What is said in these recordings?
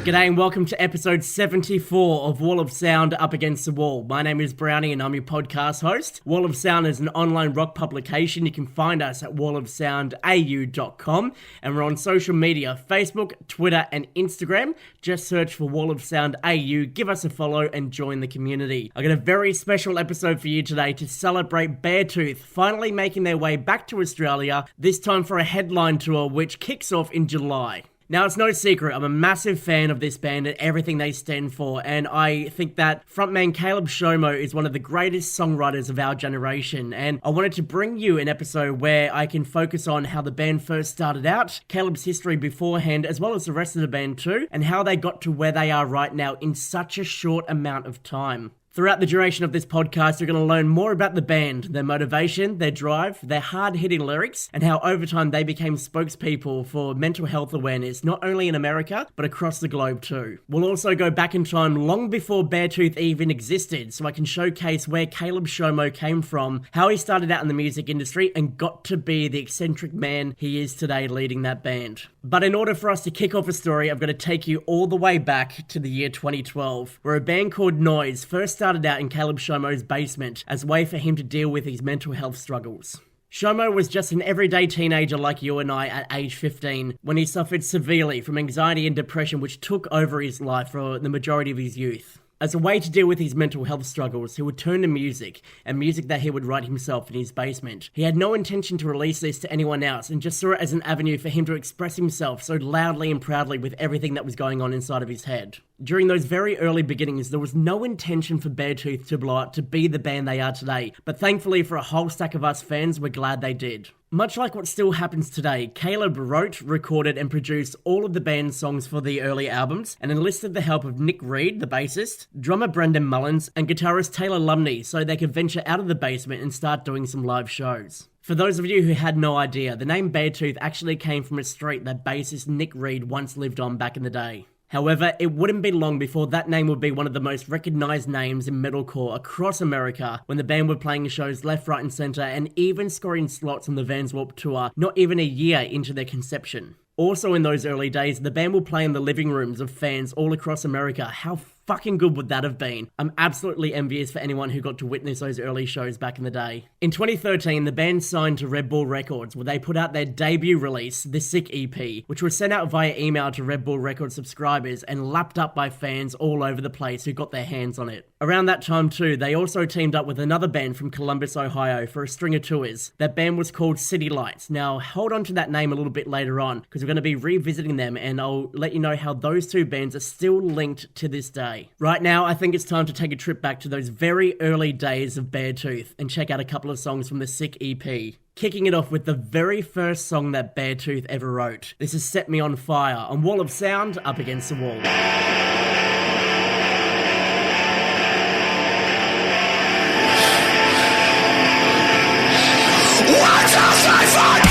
G'day and welcome to episode 74 of Wall of Sound Up Against the Wall. My name is Browny and I'm your podcast host. Wall of Sound is an online rock publication. You can find us at wallofsoundau.com and we're on social media, Facebook, Twitter and Instagram. Just search for Wall of Sound AU, give us a follow and join the community. I've got a very special episode for you today to celebrate Beartooth finally making their way back to Australia, this time for a headline tour which kicks off in July. Now, it's no secret, I'm a massive fan of this band and everything they stand for, and I think that frontman Caleb Shomo is one of the greatest songwriters of our generation, and I wanted to bring you an episode where I can focus on how the band first started out, Caleb's history beforehand, as well as the rest of the band too, and how they got to where they are right now in such a short amount of time. Throughout the duration of this podcast, you're going to learn more about the band, their motivation, their drive, their hard-hitting lyrics, and how over time they became spokespeople for mental health awareness, not only in America, but across the globe too. We'll also go back in time long before Beartooth even existed, so I can showcase where Caleb Shomo came from, how he started out in the music industry, and got to be the eccentric man he is today leading that band. But in order for us to kick off a story, I've got to take you all the way back to the year 2012, where a band called Noise first started out in Caleb Shomo's basement as a way for him to deal with his mental health struggles. Shomo was just an everyday teenager like you and I at age 15 when he suffered severely from anxiety and depression which took over his life for the majority of his youth. As a way to deal with his mental health struggles, he would turn to music, and music that he would write himself in his basement. He had no intention to release this to anyone else, and just saw it as an avenue for him to express himself so loudly and proudly with everything that was going on inside of his head. During those very early beginnings, there was no intention for Beartooth to blow up to be the band they are today, but thankfully for a whole stack of us fans, we're glad they did. Much like what still happens today, Caleb wrote, recorded and produced all of the band's songs for the early albums and enlisted the help of Nick Reed, the bassist, drummer Brendan Mullins and guitarist Taylor Lumley so they could venture out of the basement and start doing some live shows. For those of you who had no idea, the name Beartooth actually came from a street that bassist Nick Reed once lived on back in the day. However, it wouldn't be long before that name would be one of the most recognised names in metalcore across America when the band were playing shows left, right and centre and even scoring slots on the Vans Warped Tour not even a year into their conception. Also in those early days, the band would play in the living rooms of fans all across America. How fucking good would that have been? I'm absolutely envious for anyone who got to witness those early shows back in the day. In 2013, the band signed to Red Bull Records where they put out their debut release, The Sick EP, which was sent out via email to Red Bull Records subscribers and lapped up by fans all over the place who got their hands on it. Around that time too, they also teamed up with another band from Columbus, Ohio for a string of tours. That band was called City Lights. Now, hold on to that name a little bit later on because we're going to be revisiting them and I'll let you know how those two bands are still linked to this day. Right now, I think it's time to take a trip back to those very early days of Beartooth and check out a couple of songs from the Sick EP. Kicking it off with the very first song that Beartooth ever wrote. This is Set Me On Fire on Wall of Sound Up Against the Wall. What's outside for?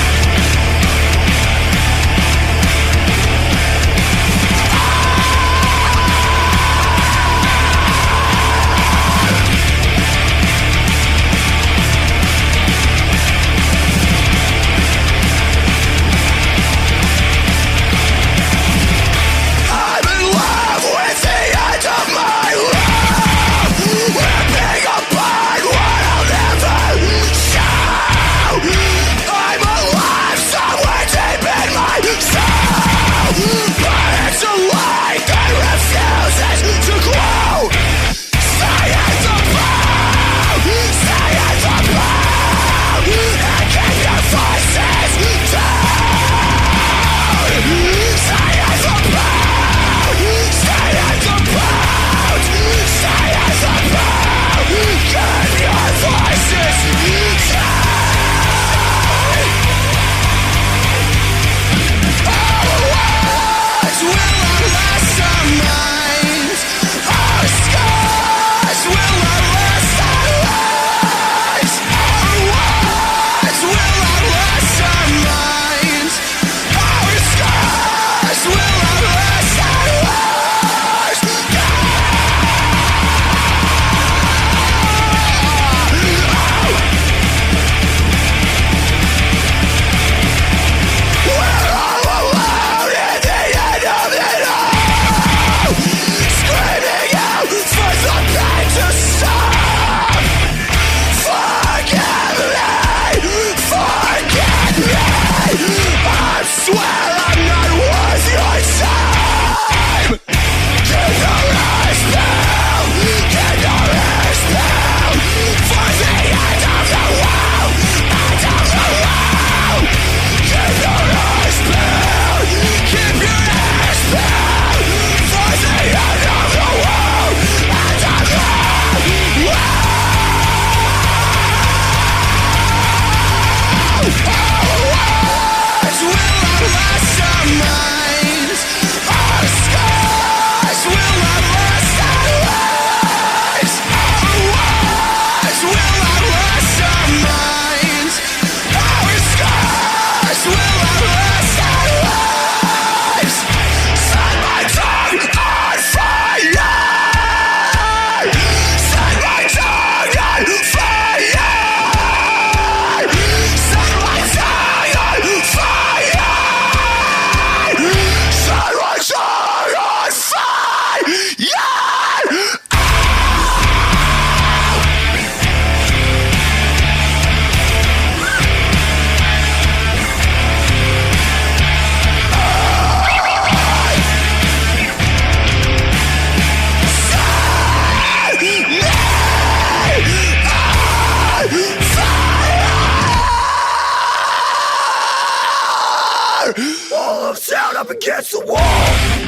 against the wall.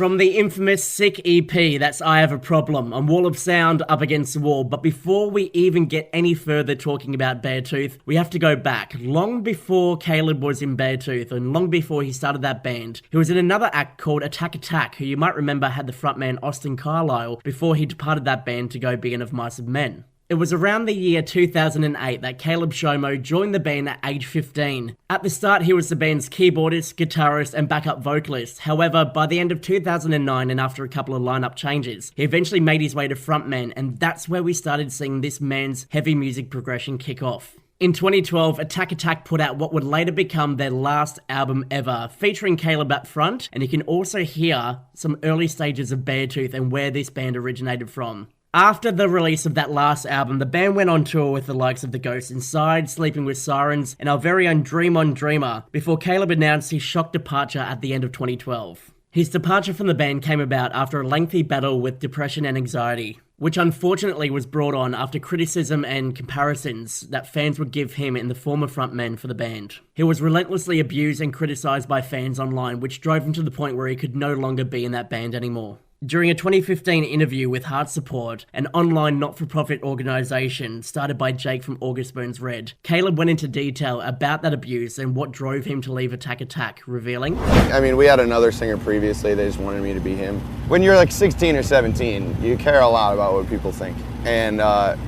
From the infamous Sick EP, that's I Have a Problem, on Wall of Sound, Up Against the Wall. But before we even get any further talking about Beartooth, we have to go back. Long before Caleb was in Beartooth, and long before he started that band, he was in another act called Attack Attack, who you might remember had the frontman Austin Carlisle before he departed that band to go be in Of Mice and Men. It was around the year 2008 that Caleb Shomo joined the band at age 15. At the start, he was the band's keyboardist, guitarist, and backup vocalist. However, by the end of 2009 and after a couple of lineup changes, he eventually made his way to frontman, and that's where we started seeing this man's heavy music progression kick off. In 2012, Attack Attack put out what would later become their last album ever, featuring Caleb up front, and you can also hear some early stages of Beartooth and where this band originated from. After the release of that last album, the band went on tour with the likes of The Ghost Inside, Sleeping with Sirens, and our very own Dream on Dreamer, before Caleb announced his shock departure at the end of 2012. His departure from the band came about after a lengthy battle with depression and anxiety, which unfortunately was brought on after criticism and comparisons that fans would give him in the former frontman for the band. He was relentlessly abused and criticised by fans online, which drove him to the point where he could no longer be in that band anymore. During a 2015 interview with Heart Support, an online not-for-profit organisation started by Jake from August Burns Red, Caleb went into detail about that abuse and what drove him to leave Attack, revealing, I mean, we had another singer previously, they just wanted me to be him. When you're like 16 or 17, you care a lot about what people think. And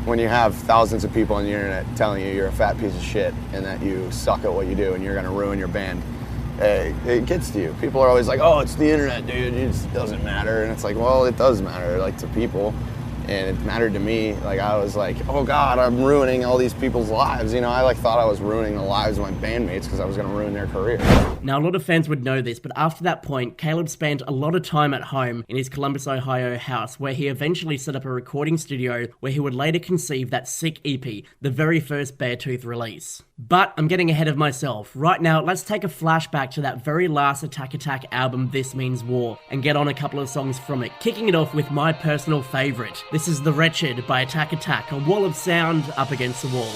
when you have thousands of people on the internet telling you you're a fat piece of shit and that you suck at what you do and you're gonna ruin your band, it gets to you. People are always like, oh, it's the internet, dude, it just doesn't matter. And it's like, well, it does matter, like, to people. And it mattered to me. Like, I was like, oh God, I'm ruining all these people's lives. You know, I thought I was ruining the lives of my bandmates because I was gonna ruin their career. Now, a lot of fans would know this, but after that point, Caleb spent a lot of time at home in his Columbus, Ohio house, where he eventually set up a recording studio where he would later conceive that Sick EP, the very first Beartooth release. But I'm getting ahead of myself. Right now, let's take a flashback to that very last Attack album, This Means War, and get on a couple of songs from it, kicking it off with my personal favourite. This is The Wretched by Attack, a wall of sound up against the wall.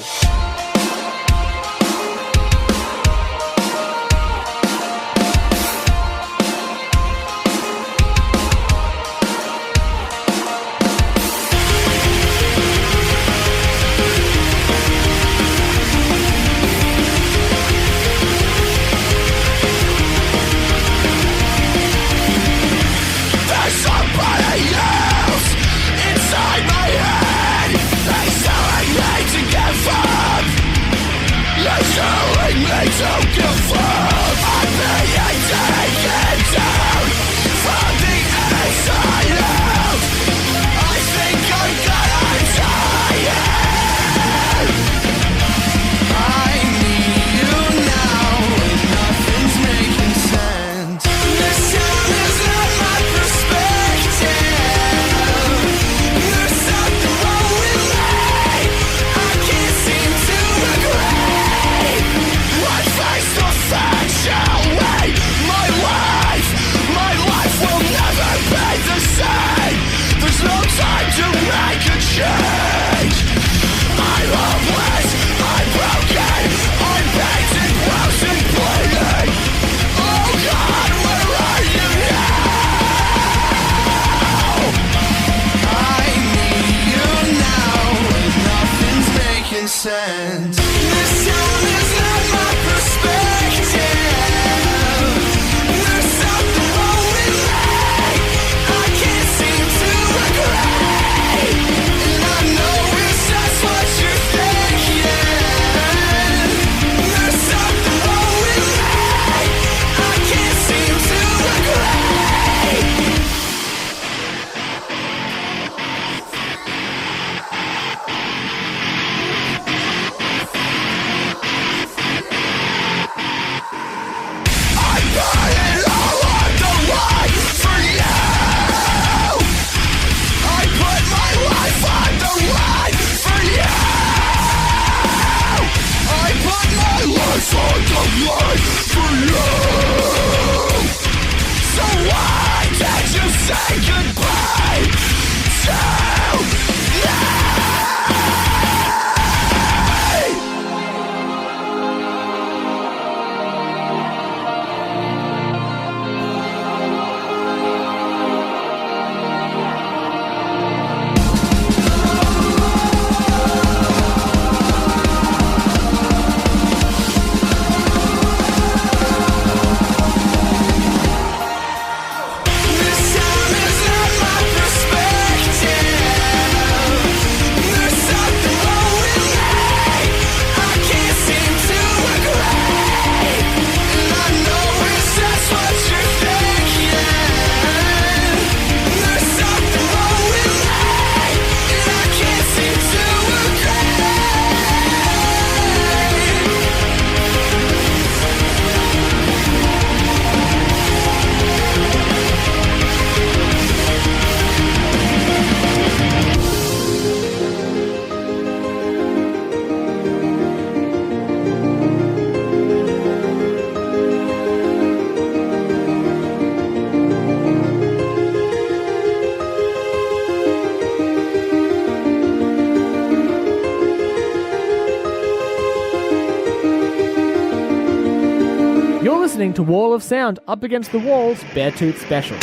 listening to Wall of Sound Up Against the Wall's Beartooth special.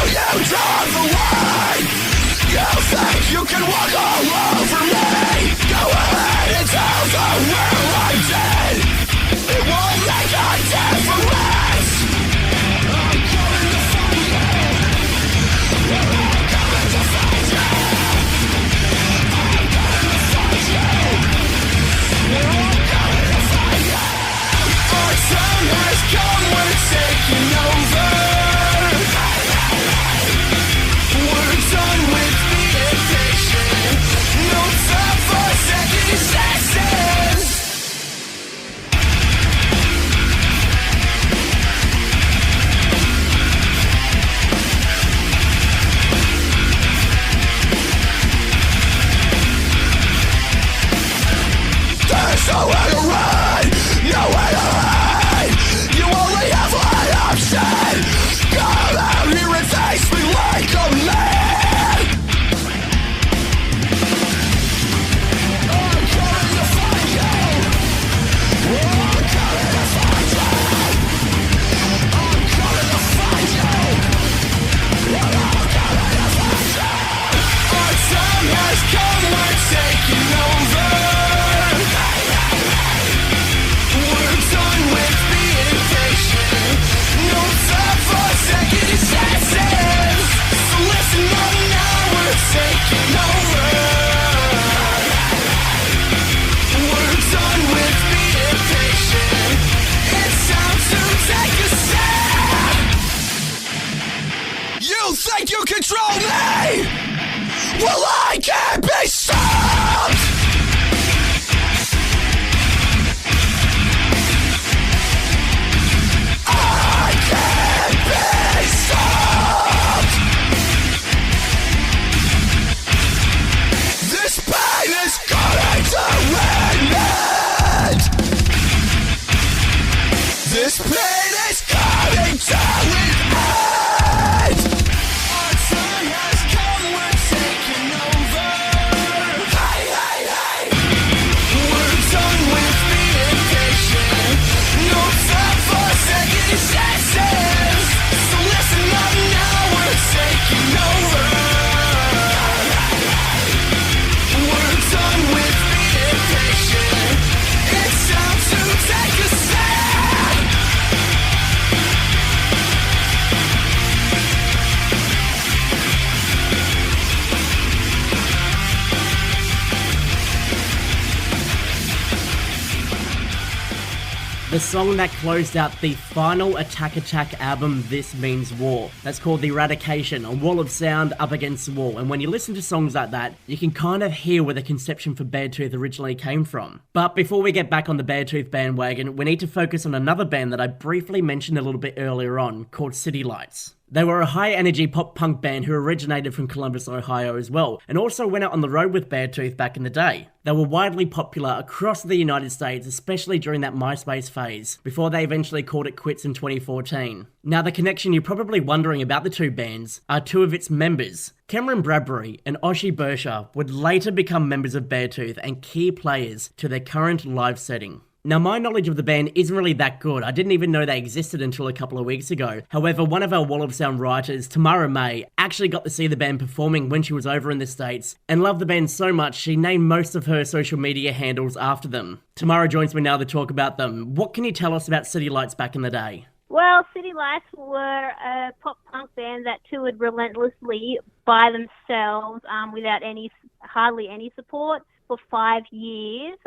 You drive the line. You think you can walk all over me? Go ahead and tell the world I'm dead. It won't make a difference. I'm coming to find you. We're all coming to find you. I'm coming to find you. We're all coming to find you. Our time has come. We're taking over. We're done with being patient. No time for second chances. There's nowhere to run, nowhere to hide. You only have one option. Come out here and face me like a man. I'm coming to find you. I'm coming to find you. I'm coming to find you. I'm coming to find you. Our time has come, we're taking over. We're done with being patient. No time for second chances. So listen up now, we're taking over. We're done with being patient. It's time to take a stand. You think you control me? Well, I can't be stopped. I can't be stopped. This pain is going to end. This pain is coming to an end. Our time has come, we're taking over. Hey, hey, hey. We're done with being patient. No time for second chances. So listen up now, we're taking over. We're done with being patient. It's time to take a stand. The song that closed out the final Attack album, This Means War. That's called The Eradication, a Wall of Sound Up Against the Wall. And when you listen to songs like that, you can kind of hear where the conception for Beartooth originally came from. But before we get back on the Beartooth bandwagon, we need to focus on another band that I briefly mentioned a little bit earlier on, called City Lights. They were a high-energy pop-punk band who originated from Columbus, Ohio as well, and also went out on the road with Beartooth back in the day. They were widely popular across the United States, especially during that MySpace phase, before they eventually called it quits in 2014. Now, the connection you're probably wondering about the two bands are two of its members. Cameron Bradbury and Oshie Bersha would later become members of Beartooth and key players to their current live setting. Now, my knowledge of the band isn't really that good. I didn't even know they existed until a couple of weeks ago. However, one of our Wall of Sound writers, Tamara May, actually got to see the band performing when she was over in the States and loved the band so much she named most of her social media handles after them. Tamara joins me now to talk about them. What can you tell us about City Lights back in the day? Well, City Lights were a pop-punk band that toured relentlessly by themselves without hardly any support for 5 years.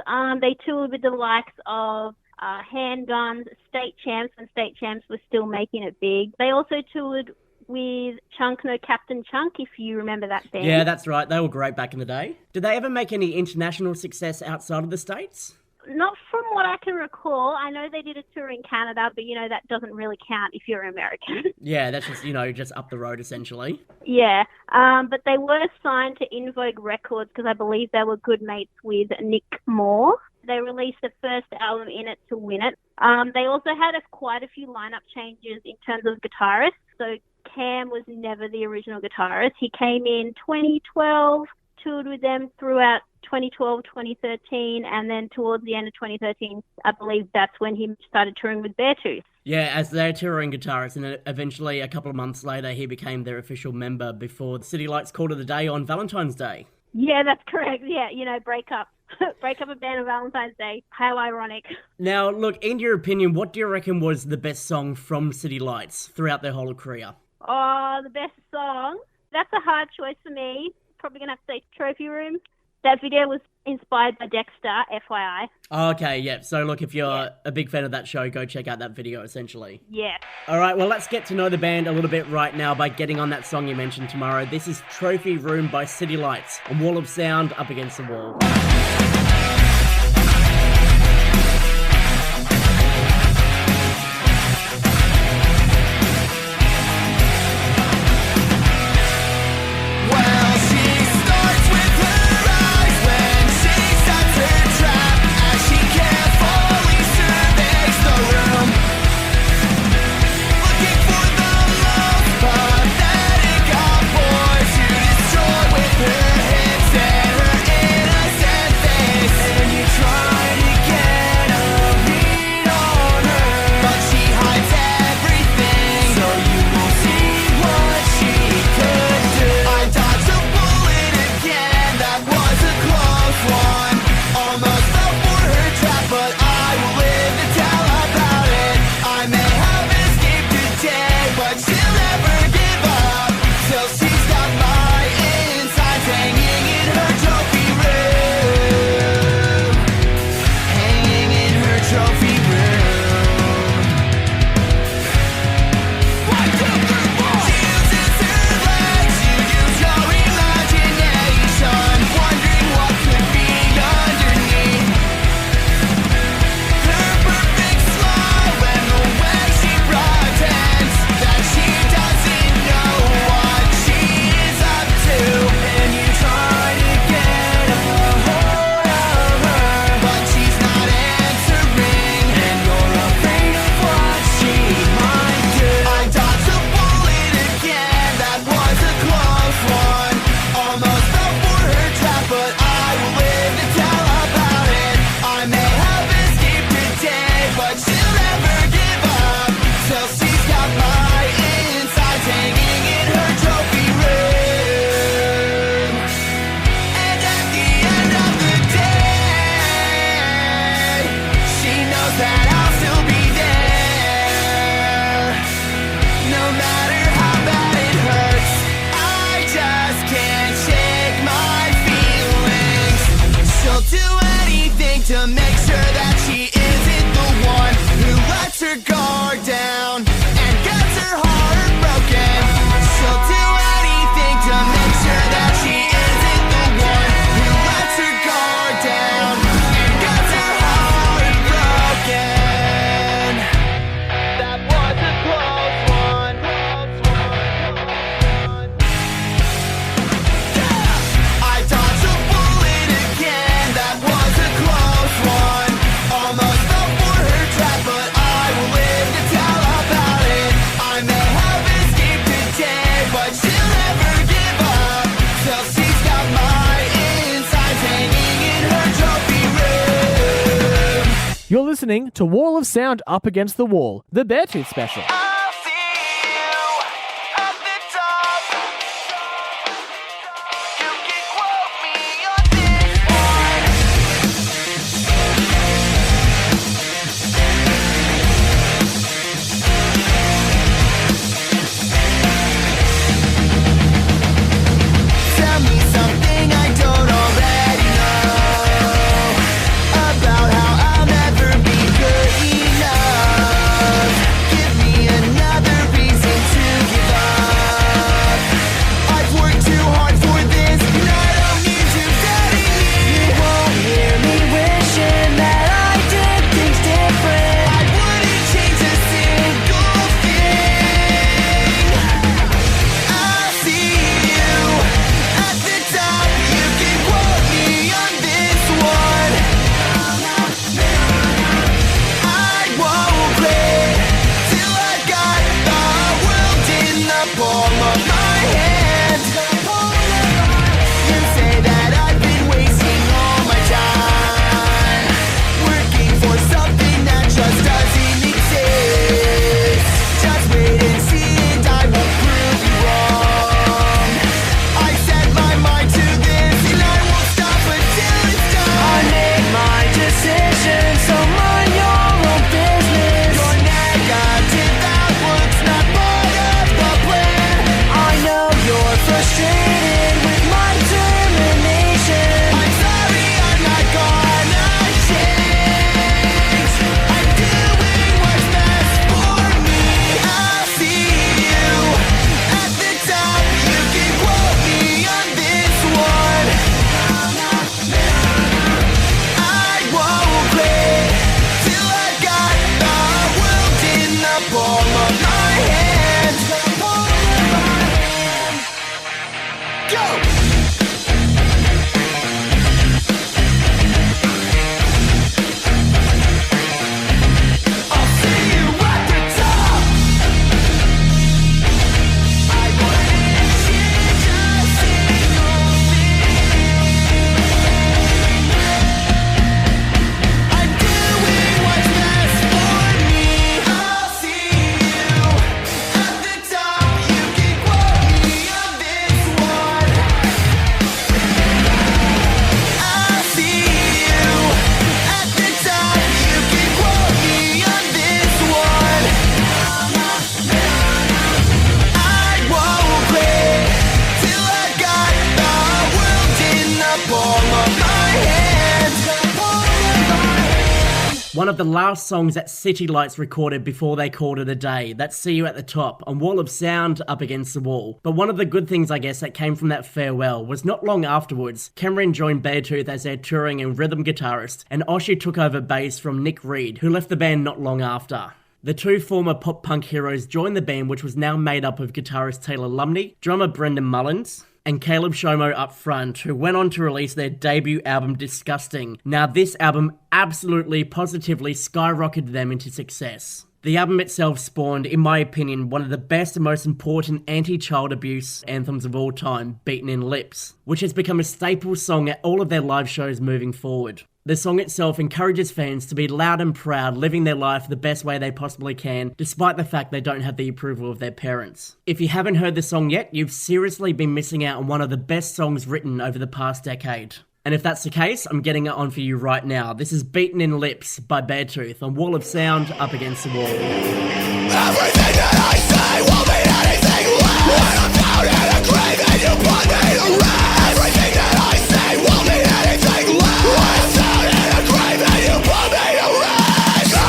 They toured with the likes of Handguns, State Champs, when State Champs were still making it big. They also toured with Chunk No Captain Chunk, if you remember that band. Yeah, that's right. They were great back in the day. Did they ever make any international success outside of the States? Not from what I can recall. I know they did a tour in Canada, but, that doesn't really count if you're American. Yeah, that's just, just up the road, essentially. Yeah, but they were signed to In Vogue Records because I believe they were good mates with Nick Moore. They released the first album, In It to Win It. They also had quite a few lineup changes in terms of guitarists. So Cam was never the original guitarist. He came in 2012, toured with them throughout 2012, 2013, and then towards the end of 2013, I believe that's when he started touring with Beartooth. Yeah, as their touring guitarist, and eventually a couple of months later, he became their official member before the City Lights called it a day on Valentine's Day. Yeah, that's correct. Yeah, break up. Break up a band on Valentine's Day. How ironic. Now, look, in your opinion, what do you reckon was the best song from City Lights throughout their whole career? Oh, the best song? That's a hard choice for me. Probably going to have to say Trophy Room. That video was inspired by Dexter, FYI. Okay, yeah. So, look, if you're a big fan of that show, go check out that video, essentially. Yeah. All right, well, let's get to know the band a little bit right now by getting on that song you mentioned tomorrow. This is Trophy Room by City Lights on Wall of Sound, Up Against the Wall. to make sure that she isn't the one who lets her guard down and gets her heart broken. She'll do anything to make sure that she isn't the one who lets her guard down and gets her heart broken. That was a close one. I dodged a bullet again. That was a close one. Almost fell for her trap, but I will live to tell about it. I may have escaped today, but she'll never give up till she's got my insides hanging in her trophy room. You're listening to Wall of Sound Up Against the Wall, the Beartooth special. I'll see you at the top. You can quote me on this one. Tell me something I don't already know about how I'll never be good enough. Give me a one of the last songs that City Lights recorded before they called it a day. That's See You at the Top on Wall of Sound Up Against the Wall. But one of the good things, I guess, that came from that farewell was not long afterwards, Cameron joined Beartooth as their touring and rhythm guitarist, and Oshie took over bass from Nick Reed, who left the band not long after. The two former pop-punk heroes joined the band, which was now made up of guitarist Taylor Lumley, drummer Brendan Mullins, and Caleb Shomo up front, who went on to release their debut album Disgusting. Now this album absolutely, positively skyrocketed them into success. The album itself spawned, in my opinion, one of the best and most important anti-child abuse anthems of all time, Beaten in Lips, which has become a staple song at all of their live shows moving forward. The song itself encourages fans to be loud and proud, living their life the best way they possibly can, despite the fact they don't have the approval of their parents. If you haven't heard the song yet, you've seriously been missing out on one of the best songs written over the past decade. And if that's the case, I'm getting it on for you right now. This is Beaten in Lips by Beartooth on Wall of Sound Up Against the Wall. Everything that I say won't mean anything less when I'm down in a grave and you put me to rest. Everything that I say won't mean anything less when I'm down in a grave and you put me to rest.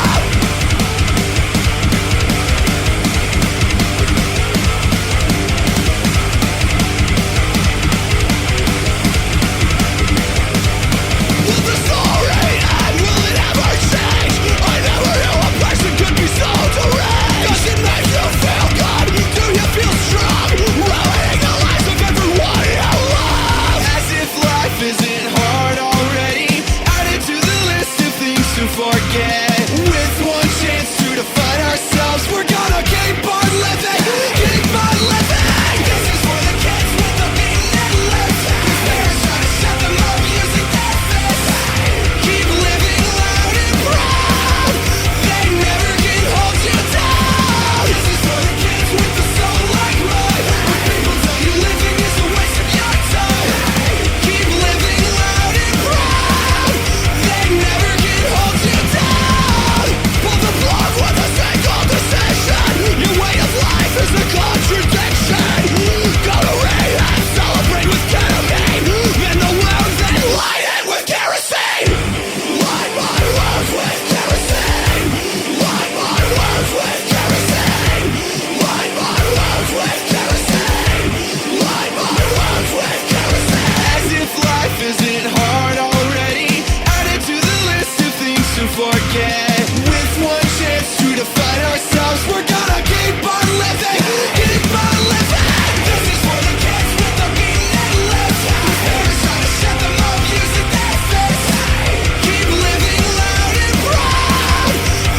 Will the story end? Will it ever change? I never knew a person could be so deranged. Does it make you feel good? Do you feel strong? Ruining the lives of everyone you love. As if life isn't hard already. Added to the list of things to forget. With one chance to define ourselves, we're gonna keep on living. Keep on living. This is for the kids with the beaten lips. Whose parents try to shut them up using their fists. Keep living loud and proud. They never can hold you down. This is for the kids with the soul like mine. When people tell you living is a waste of your time. Keep living loud and proud. They never can hold you down. Pull the plug with a single decision. Your way of life is a contradiction. Go to rehab, celebrate with ketamine. Mend the wounds and light it with kerosene. Light my wounds with kerosene. Light my wounds with kerosene. Light my wounds with kerosene. Light my wounds with kerosene. As if life isn't hard already. Added to the list of things to forget. With one chance to define ourselves, we're gonna keep on living. Keep on living. This is for the kids with the beaten lips. Whose parents try to shut them up using their fists. Keep living loud and proud.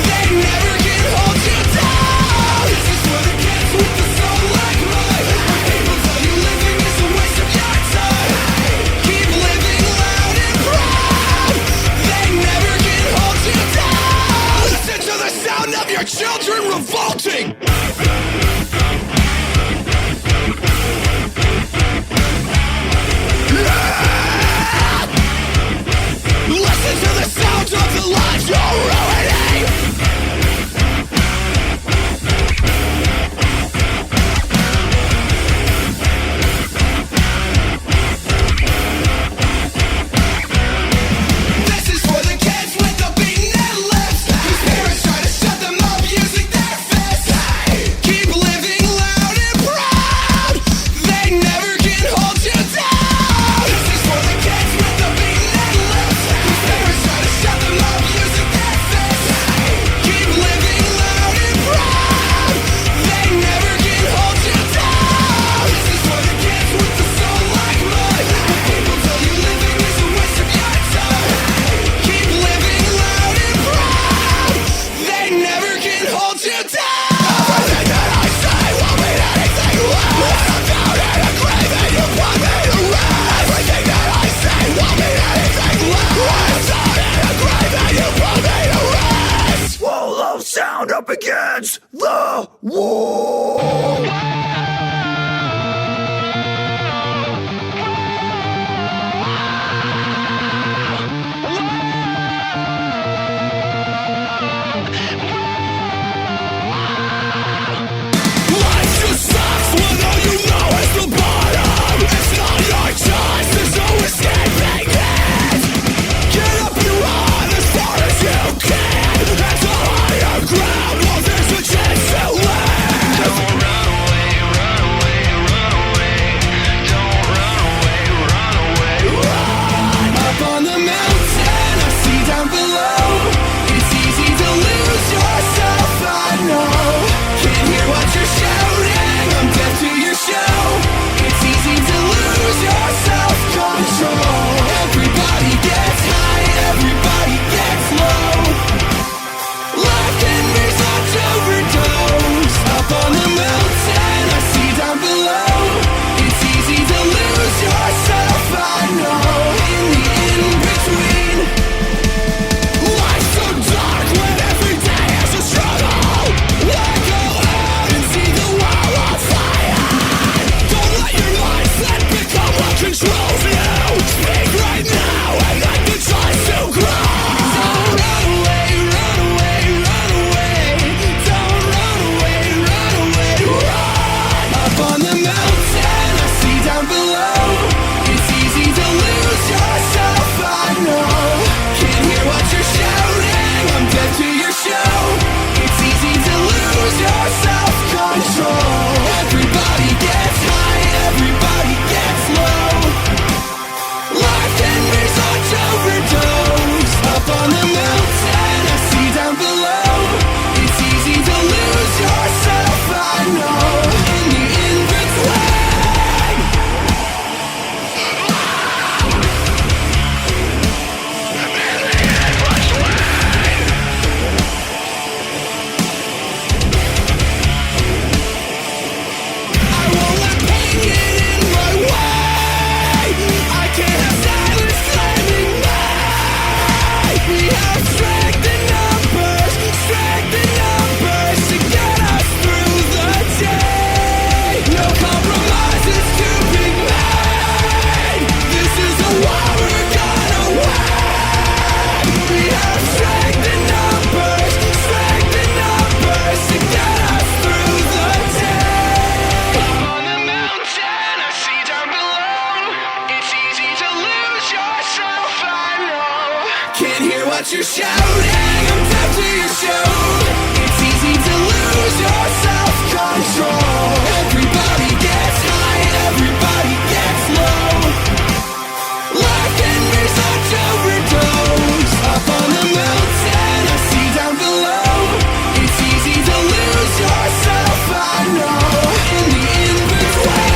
They never can hold you down. This is for the kids with the soul like mine. When people tell you living is a waste of your time. Keep living loud and proud. They never can hold you down. Listen to the sound of your children revolting. Listen to the sound of the lives you're ruining. This is for the kids with the beaten lips. Whose parents try to shut them up using their fists. Keep living loud and proud. They never can hold you down. This is for the kids with the beaten lips. Whose parents try to shut them up using their fists. Keep living loud and proud. They never can hold you down. This is for the kids with the soul like mine. When people tell you living is a waste of your time. Keep living loud and proud. They never can hold you down. Everything that I say won't mean anything less when I'm down in a grave and you put me to rest. Everything that I say won't mean anything less when I'm down in a grave and you put me to rest. Wall of sound up against the wall. Life just sucks when all you know is the bottom. It's not your choice, there's no escaping it. Get up and run as far as you can. can't hear what you're shouting. I'm deaf to your show. It's easy to lose your self-control. Everybody gets high, everybody gets low. Life can be such overdose. Up on the mountain, I see down below. It's easy to lose yourself, I know. In the in-between.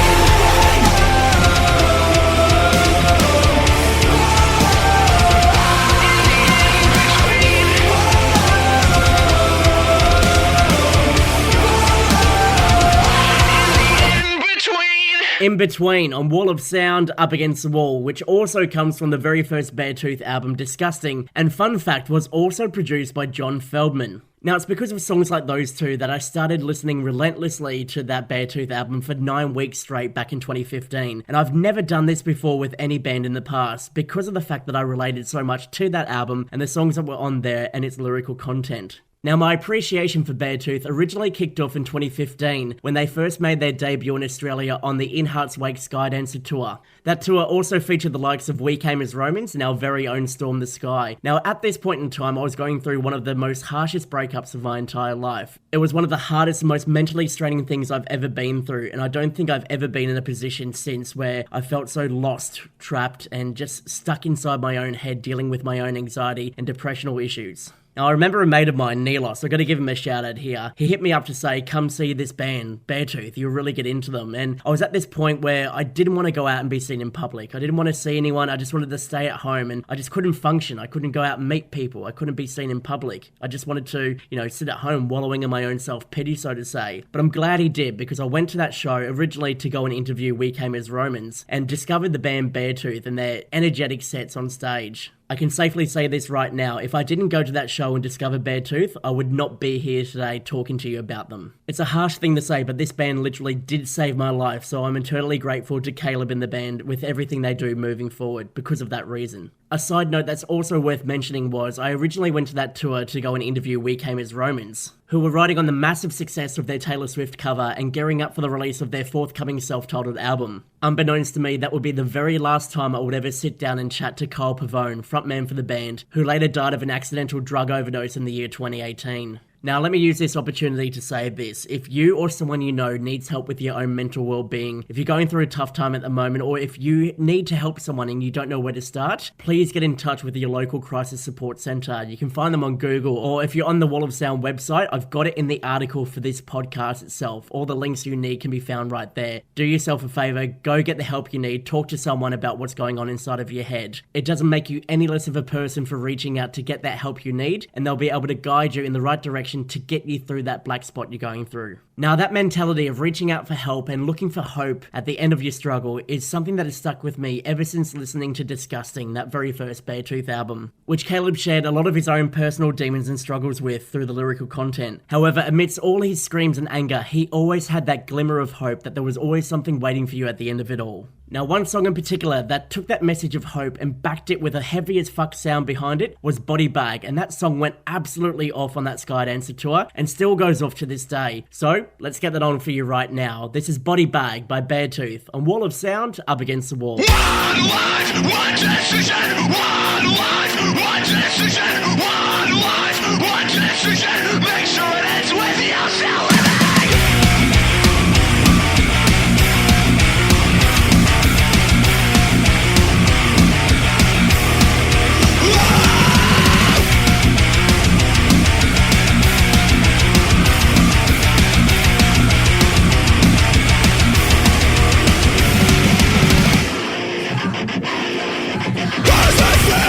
In Between on Wall of Sound, Up Against the Wall, which also comes from the very first Beartooth album, Disgusting, and fun fact, was also produced by John Feldman. Now, it's because of songs like those two that I started listening relentlessly to that Beartooth album for 9 weeks straight back in 2015, and I've never done this before with any band in the past because of the fact that I related so much to that album and the songs that were on there and its lyrical content. Now, my appreciation for Beartooth originally kicked off in 2015 when they first made their debut in Australia on the In Heart's Wake Skydancer tour. That tour also featured the likes of We Came As Romans and our very own Storm the Sky. Now, at this point in time, I was going through one of the most harshest breakups of my entire life. It was one of the hardest and most mentally straining things I've ever been through, and I don't think I've ever been in a position since where I felt so lost, trapped, and just stuck inside my own head dealing with my own anxiety and depressional issues. Now, I remember a mate of mine, Nelos, I've got to give him a shout out here. He hit me up to say, come see this band, Beartooth, you'll really get into them. And I was at this point where I didn't want to go out and be seen in public. I didn't want to see anyone, I just wanted to stay at home, and I just couldn't function. I couldn't go out and meet people. I couldn't be seen in public. I just wanted to, sit at home wallowing in my own self-pity, so to say. But I'm glad he did, because I went to that show originally to go and interview We Came As Romans, and discovered the band Beartooth and their energetic sets on stage. I can safely say this right now, if I didn't go to that show and discover Beartooth, I would not be here today talking to you about them. It's a harsh thing to say, but this band literally did save my life, so I'm eternally grateful to Caleb and the band with everything they do moving forward because of that reason. A side note that's also worth mentioning was I originally went to that tour to go and interview We Came As Romans, who were riding on the massive success of their Taylor Swift cover and gearing up for the release of their forthcoming self-titled album. Unbeknownst to me, that would be the very last time I would ever sit down and chat to Kyle Pavone, frontman for the band, who later died of an accidental drug overdose in the year 2018. Now, let me use this opportunity to say this. If you or someone you know needs help with your own mental well-being, if you're going through a tough time at the moment, or if you need to help someone and you don't know where to start, please get in touch with your local crisis support centre. You can find them on Google, or if you're on the Wall of Sound website, I've got it in the article for this podcast itself. All the links you need can be found right there. Do yourself a favour, go get the help you need, talk to someone about what's going on inside of your head. It doesn't make you any less of a person for reaching out to get that help you need, and they'll be able to guide you in the right direction to get you through that black spot you're going through. Now, that mentality of reaching out for help and looking for hope at the end of your struggle is something that has stuck with me ever since listening to Disgusting, that very first Beartooth album, which Caleb shared a lot of his own personal demons and struggles with through the lyrical content. However, amidst all his screams and anger, he always had that glimmer of hope that there was always something waiting for you at the end of it all. Now, one song in particular that took that message of hope and backed it with a heavy as fuck sound behind it was Body Bag, and that song went absolutely off on that Skydancer tour and still goes off to this day. So, let's get that on for you right now. This is Body Bag by Beartooth on Wall of Sound, Up Against the Wall. One life, one decision. One life, one decision. One life, one decision. Make sure it ends with yourself. As I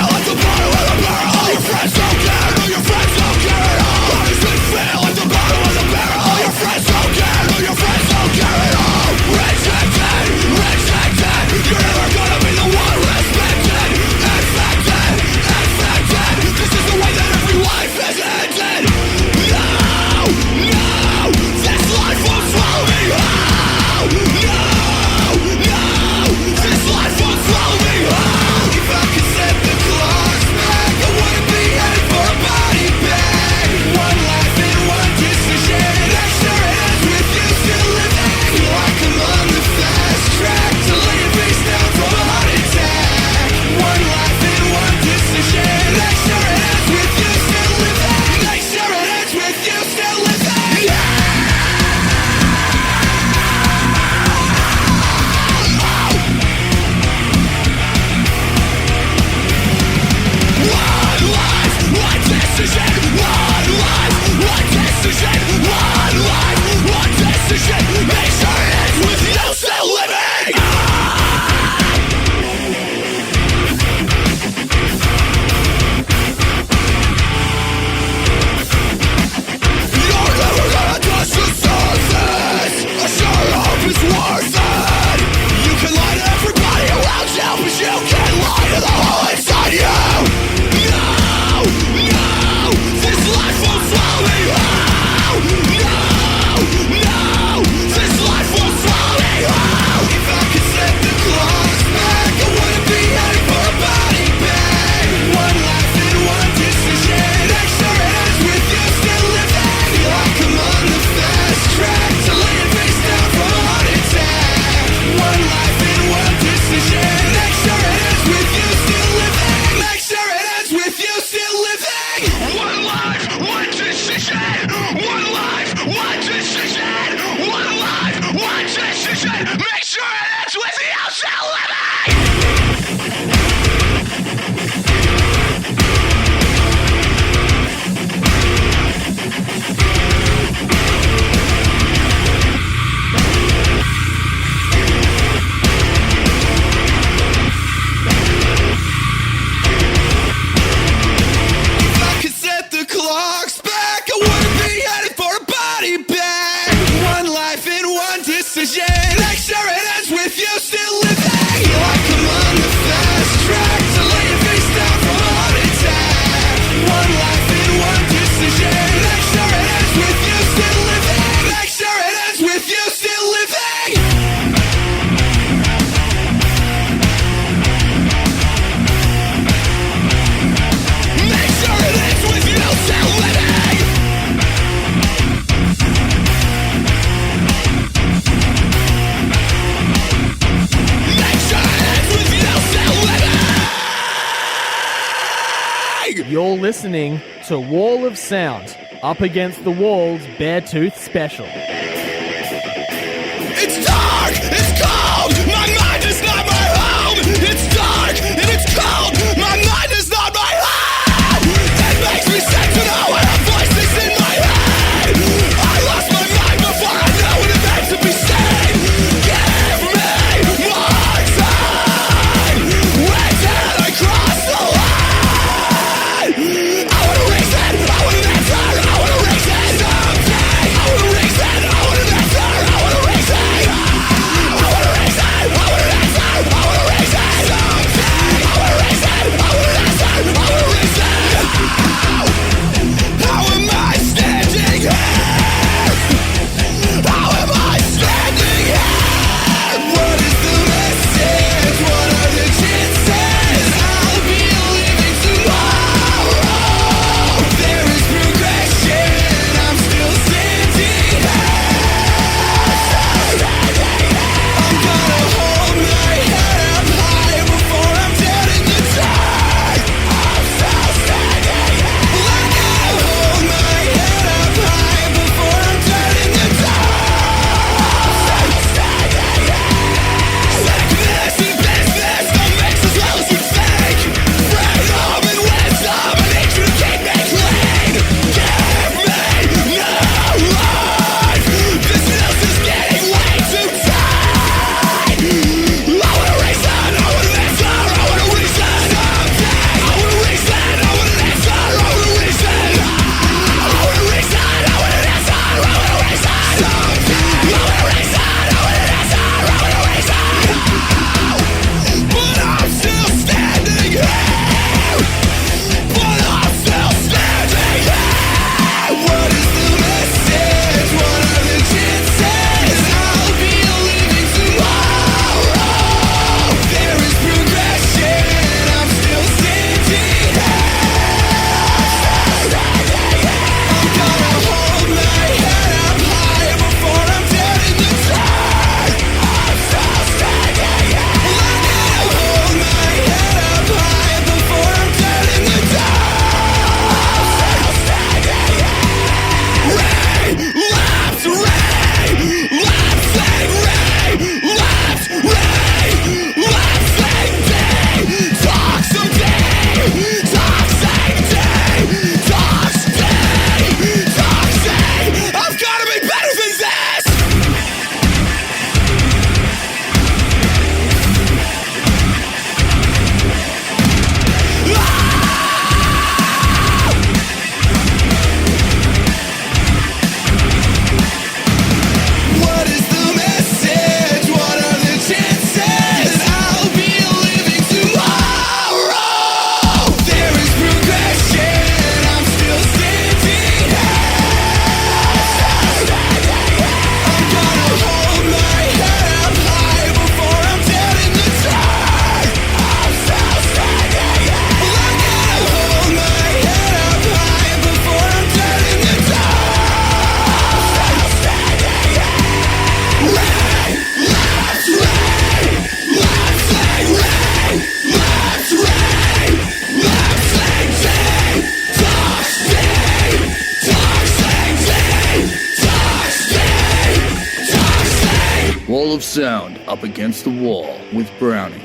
something! You're listening to Wall of Sound, Up Against the Wall's Beartooth special. It's dark, it's cold, my mind is not my home. It's dark and it's cold, my mind is not my home. It makes me sick to know when a voice is in my head. I lost my mind before I know what it meant to be sane. Give me more time. When did I cross the line? I want a reason, I want an answer, I want a reason. Someday, I want a reason, I want an answer, I want a reason. Wall of Sound, Up Against the Wall with Browny.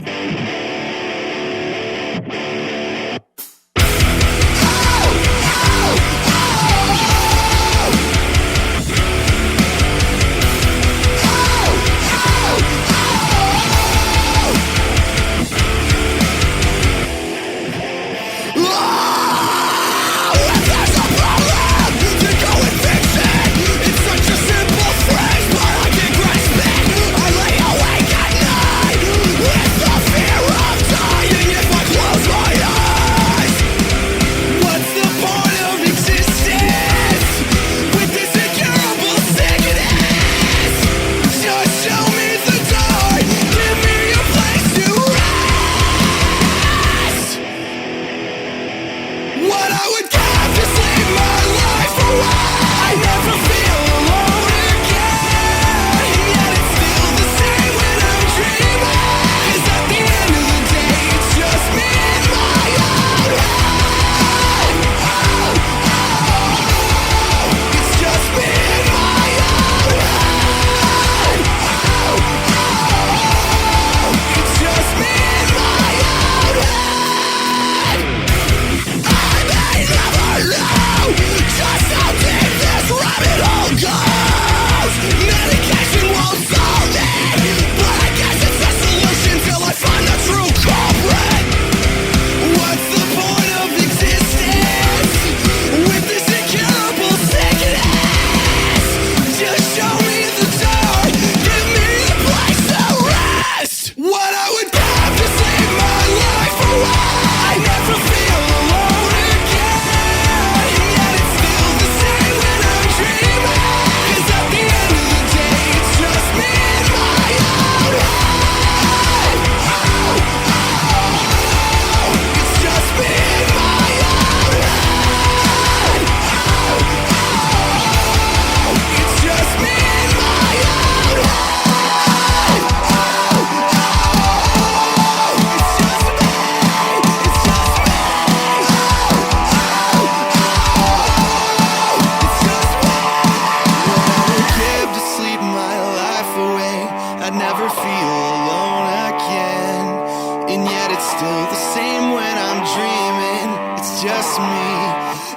just me.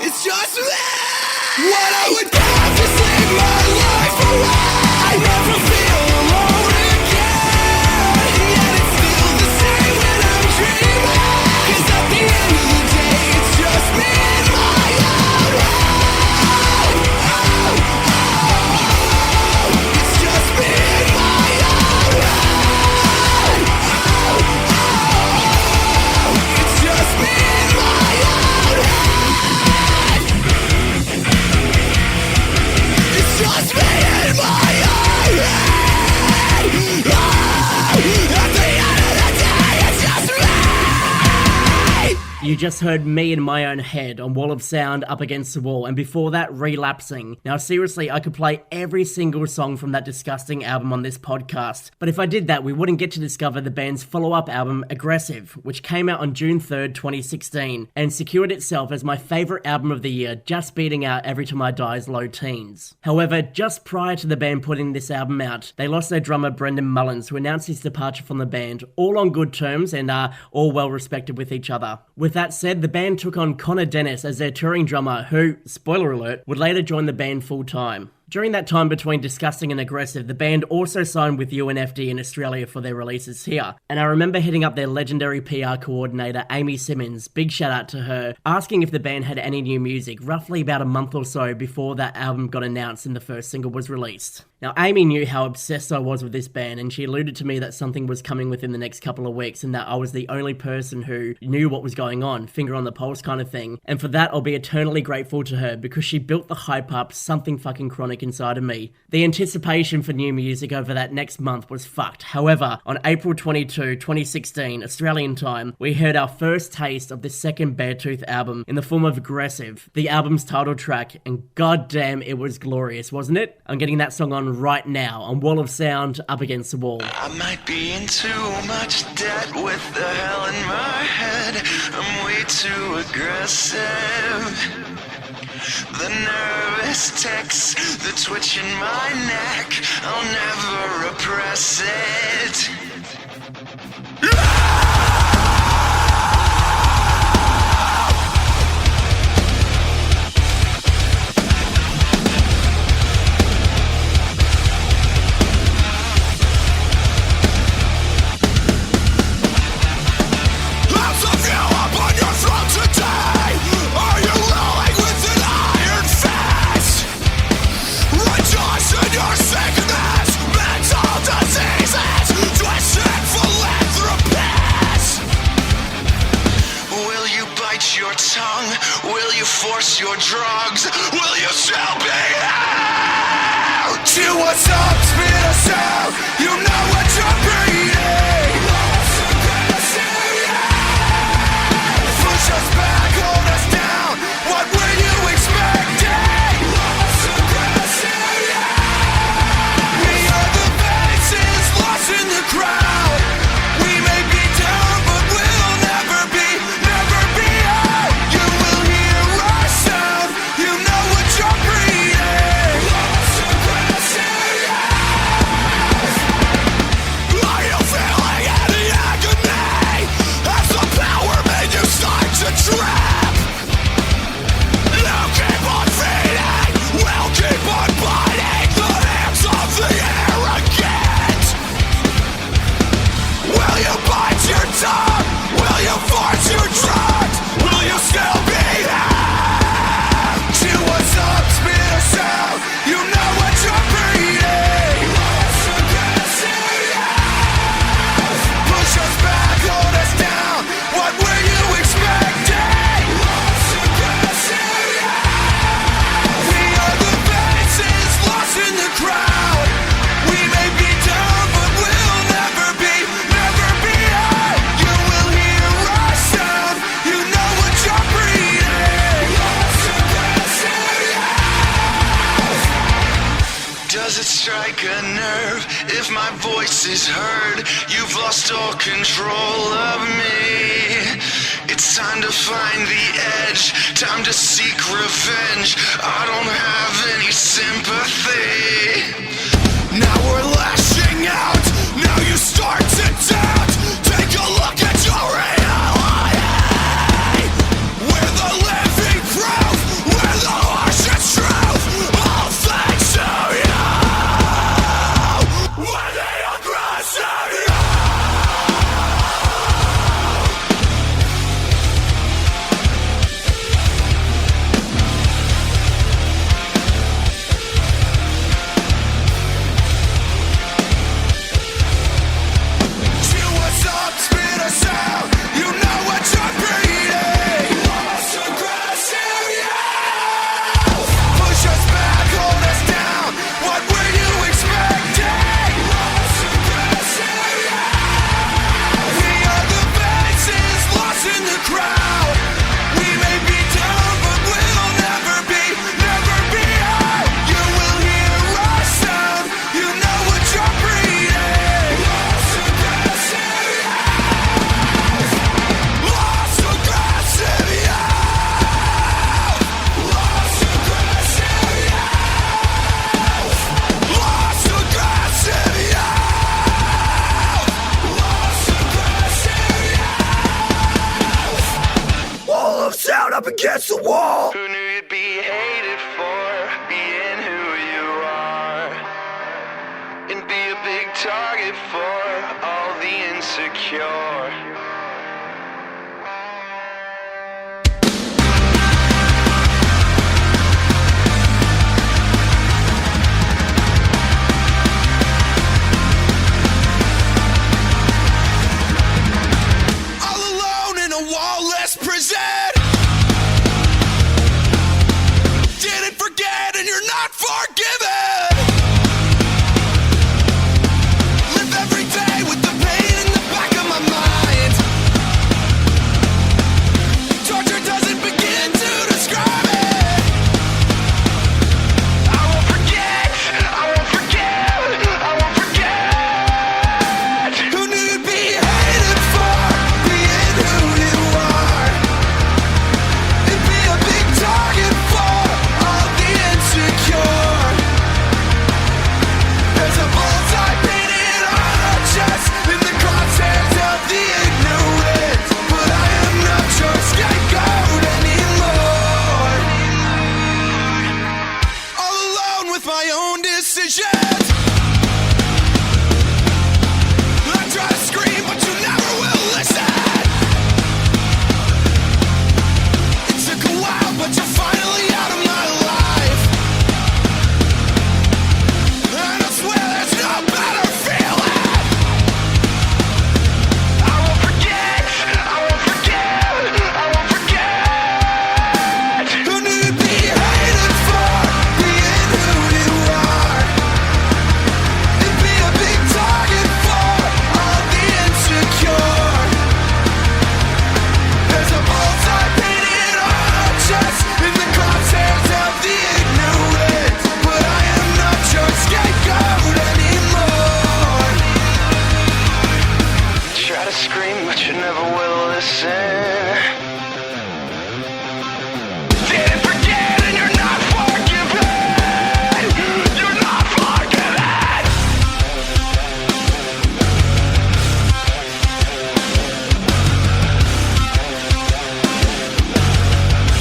It's just me. What I would give to save my life away. I never feel alone again. And yet it's still the same when I'm dreaming. 'Cause at the end of the day, it's just me and my own head. It's just me and my own head. It's just me and my own head. It's just me and my own head. At the end of the day, it's just me. You just heard Me in My Own Head on Wall of Sound Up Against the Wall, and before that, Relapsing. Now seriously, I could play every single song from that disgusting album on this podcast, but if I did that, we wouldn't get to discover the band's follow-up album, Aggressive, which came out on June 3rd, 2016, and secured itself as my favourite album of the year, just beating out Every Time I Die's Low Teens. However, just prior to the band putting this album out, they lost their drummer Brendan Mullins, who announced his departure from the band, all on good terms and are all well respected with each other. With that said, the band took on Connor Dennis as their touring drummer, who, spoiler alert, would later join the band full-time. During that time between Disgusting and Aggressive, the band also signed with UNFD in Australia for their releases here. And I remember hitting up their legendary PR coordinator, Amy Simmons, big shout out to her, asking if the band had any new music, roughly about a month or so before that album got announced and the first single was released. Now, Amy knew how obsessed I was with this band, and she alluded to me that something was coming within the next couple of weeks and that I was the only person who knew what was going on, finger on the pulse kind of thing. And for that, I'll be eternally grateful to her because she built the hype up something fucking chronic inside of me. The anticipation for new music over that next month was fucked. However, on April 22, 2016, Australian time, we heard our first taste of the second Beartooth album in the form of Aggressive, the album's title track, and goddamn, it was glorious, wasn't it? I'm getting that song on right now on Wall of Sound Up Against the Wall. I might be in too much debt with the hell in my head. I'm way too aggressive. The nervous tics, the twitch in my neck, I'll never repress it. Force your drugs, will you still be here? Chew us up, spit us out, you know what you're breeding. Push us back, hold us down, what were you expecting? We are the faces lost in the crowd. We may be down, but we'll never be out. You will hear our sound, you know what you're breeding. Are you feeling any agony as the power made you start to trap? You keep on feeding, we'll keep on biting the hands of the arrogant. Will you bite your tongue? Will you force your drugs? Will you still be there? Chew us up, spit us out, you know what you're breeding. Push us back, hold us down, what were you expecting? We are the faces lost in the crowd. We may be down, but we'll never be out. You will hear our sound, you know what you're breeding. Does it strike a nerve if my voice is heard? You've lost all control of me. It's time to find the edge, time to seek revenge. I don't have any sympathy. Now we're lashing out, now you start to doubt. Take a look at your reality. We're the up against the wall. Who knew you'd be hated for being who you are? And be a big target for all the insecure. Didn't forget and you're not forgiven. Live every day with the pain in the back of my mind. Torture doesn't begin to describe it. I won't forget, I won't forget, I won't forget. Who knew you'd be hated for being who you are? And be a big target for all the insecure. There's a bullseye painted on our chest in the crosshairs of the ignorant. But I am not your scapegoat anymore. All alone with my own decisions. I try to scream, but you never will listen. It took a while, but you're finally out of my life. And I swear there's no better feeling. I won't forget, I won't forget, I won't forget. Who knew you'd be hated for being who you are? And be a big target for all the insecure. There's a bullseye painted on our chest in the crosshairs of the ignorant. But I am not your scapegoat anymore. Try to scream, but you never will listen. Didn't forget and you're not forgiven. You're not forgiven.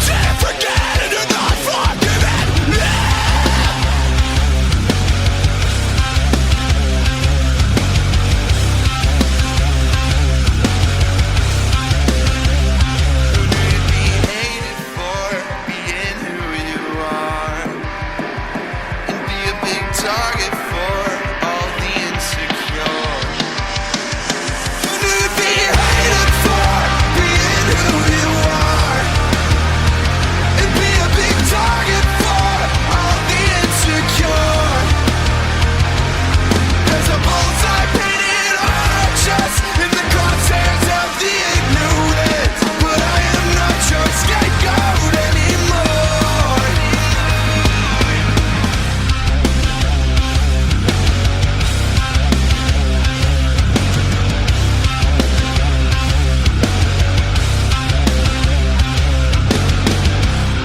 Didn't forget and you're not forgiven. Hated for being who you are. And be a big target for all the insecure. Who knew you'd be hated for being who you are? And be a big target for all the insecure. There's a bullseye painted on our chest in the crosshairs of the ignorant. But I am not your scapegoat anymore.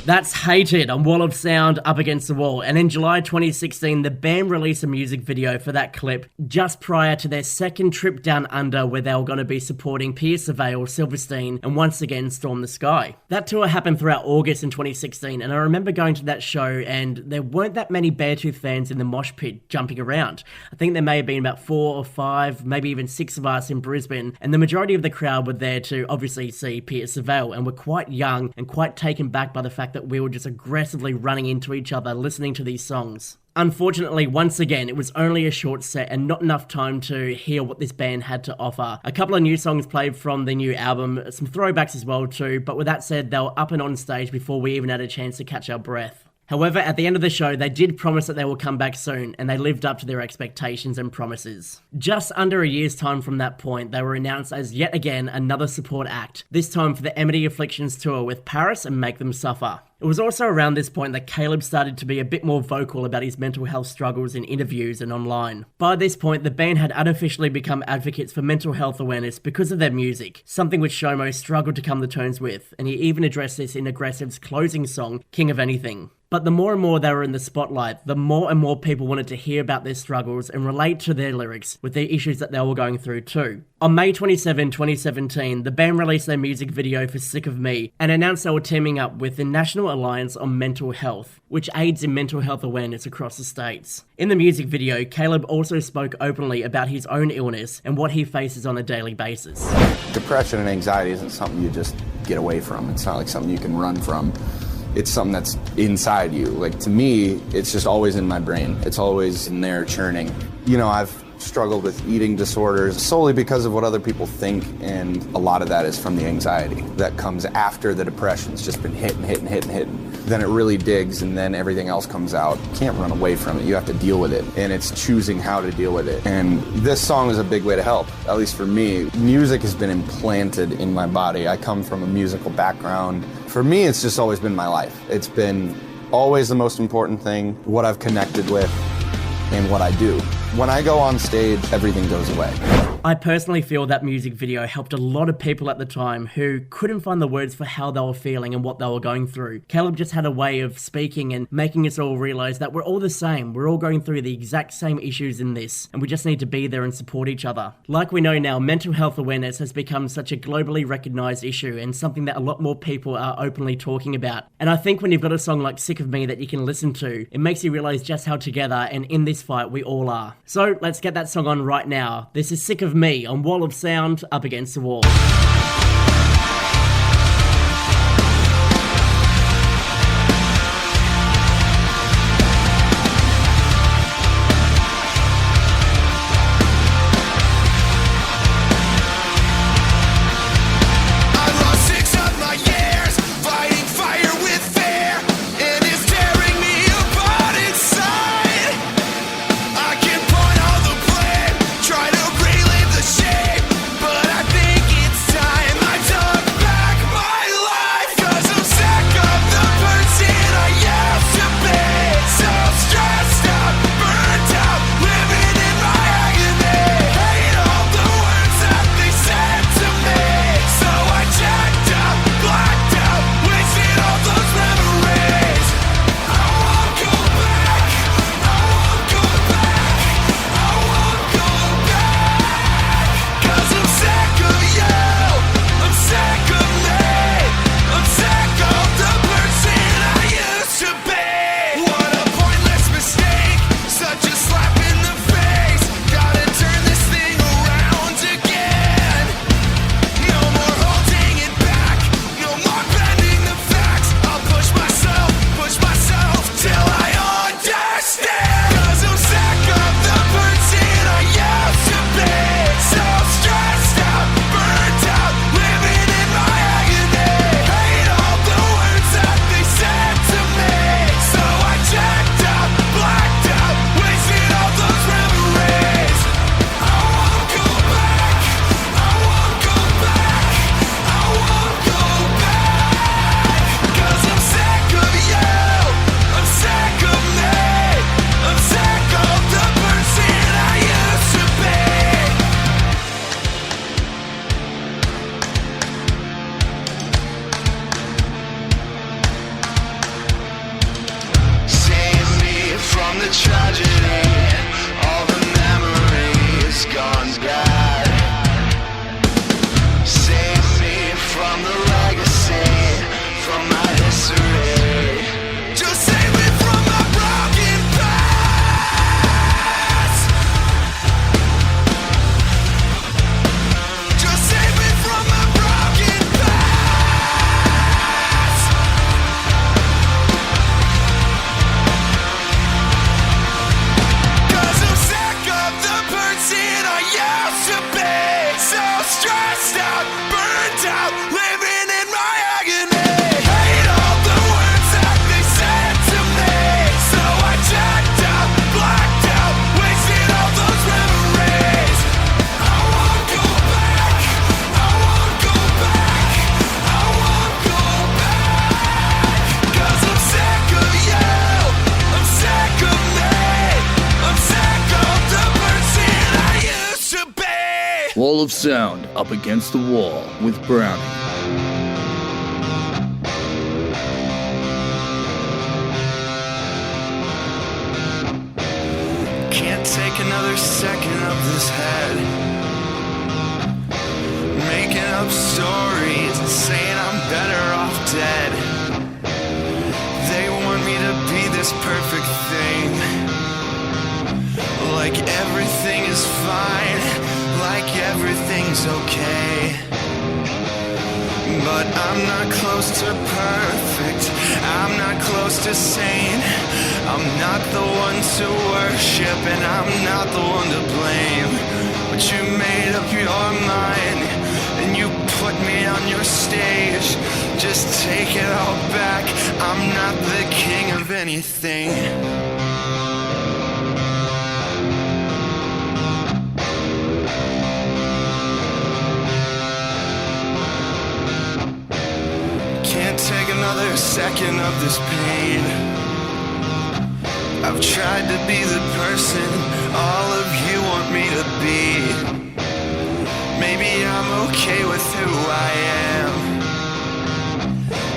That's Hated on Wall of Sound Up Against the Wall, and in July 2016 the band released a music video for that clip just prior to their second trip down under, where they were going to be supporting Pierce the Veil, Silverstein, and once again Storm the Sky. That tour happened throughout August in 2016, and I remember going to that show and there weren't that many Beartooth fans in the mosh pit jumping around. I think there may have been about 4 or 5, maybe even 6 of us in Brisbane, and the majority of the crowd were there to obviously see Pierce the Veil, and were quite young and quite taken back by the fact that we were just aggressively running into each other listening to these songs. Unfortunately, once again, it was only a short set and not enough time to hear what this band had to offer. A couple of new songs played from the new album, some throwbacks as well too, but with that said, they were up and on stage before we even had a chance to catch our breath. However, at the end of the show, they did promise that they will come back soon, and they lived up to their expectations and promises. Just under a year's time from that point, they were announced as yet again another support act, this time for the Amity Afflictions tour with Paris and Make Them Suffer. It was also around this point that Caleb started to be a bit more vocal about his mental health struggles in interviews and online. By this point, the band had unofficially become advocates for mental health awareness because of their music, something which Shomo struggled to come to terms with, and he even addressed this in Aggressive's closing song, King of Anything. But the more and more they were in the spotlight, the more and more people wanted to hear about their struggles and relate to their lyrics with the issues that they were going through too. On May 27, 2017, the band released their music video for Sick of Me and announced they were teaming up with the National Alliance on Mental Health, which aids in mental health awareness across the states. In the music video, Caleb also spoke openly about his own illness and what he faces on a daily basis. Depression and anxiety isn't something you just get away from. It's not like something you can run from. It's something that's inside you. Like, to me, it's just always in my brain. It's always in there churning. You know, I've struggled with eating disorders solely because of what other people think, and a lot of that is from the anxiety that comes after the depression. It's just been hitting. Then it really digs, and then everything else comes out. You can't run away from it. You have to deal with it, and it's choosing how to deal with it. And this song is a big way to help, at least for me. Music has been implanted in my body. I come from a musical background. For me, it's just always been my life. It's been always the most important thing, what I've connected with and what I do. When I go on stage, everything goes away. I personally feel that music video helped a lot of people at the time who couldn't find the words for how they were feeling and what they were going through. Caleb just had a way of speaking and making us all realize that we're all the same. We're all going through the exact same issues in this, and we just need to be there and support each other. Like we know now, mental health awareness has become such a globally recognized issue and something that a lot more people are openly talking about. And I think when you've got a song like Sick of Me that you can listen to, it makes you realize just how together and in this fight we all are. So let's get that song on right now. This is Sick of Me on Wall of Sound, Up Against the Wall. Wall of Sound, Up Against the Wall with Browny. Can't take another second of this head. Making up stories and saying I'm better off dead. They want me to be this perfect thing, like everything is fine, like everything's okay. But I'm not close to perfect, I'm not close to sane. I'm not the one to worship and I'm not the one to blame. But you made up your mind and you put me on your stage. Just take it all back, I'm not the king of anything. Can't take another second of this pain. I've tried to be the person all of you want me to be. Maybe I'm okay with who I am.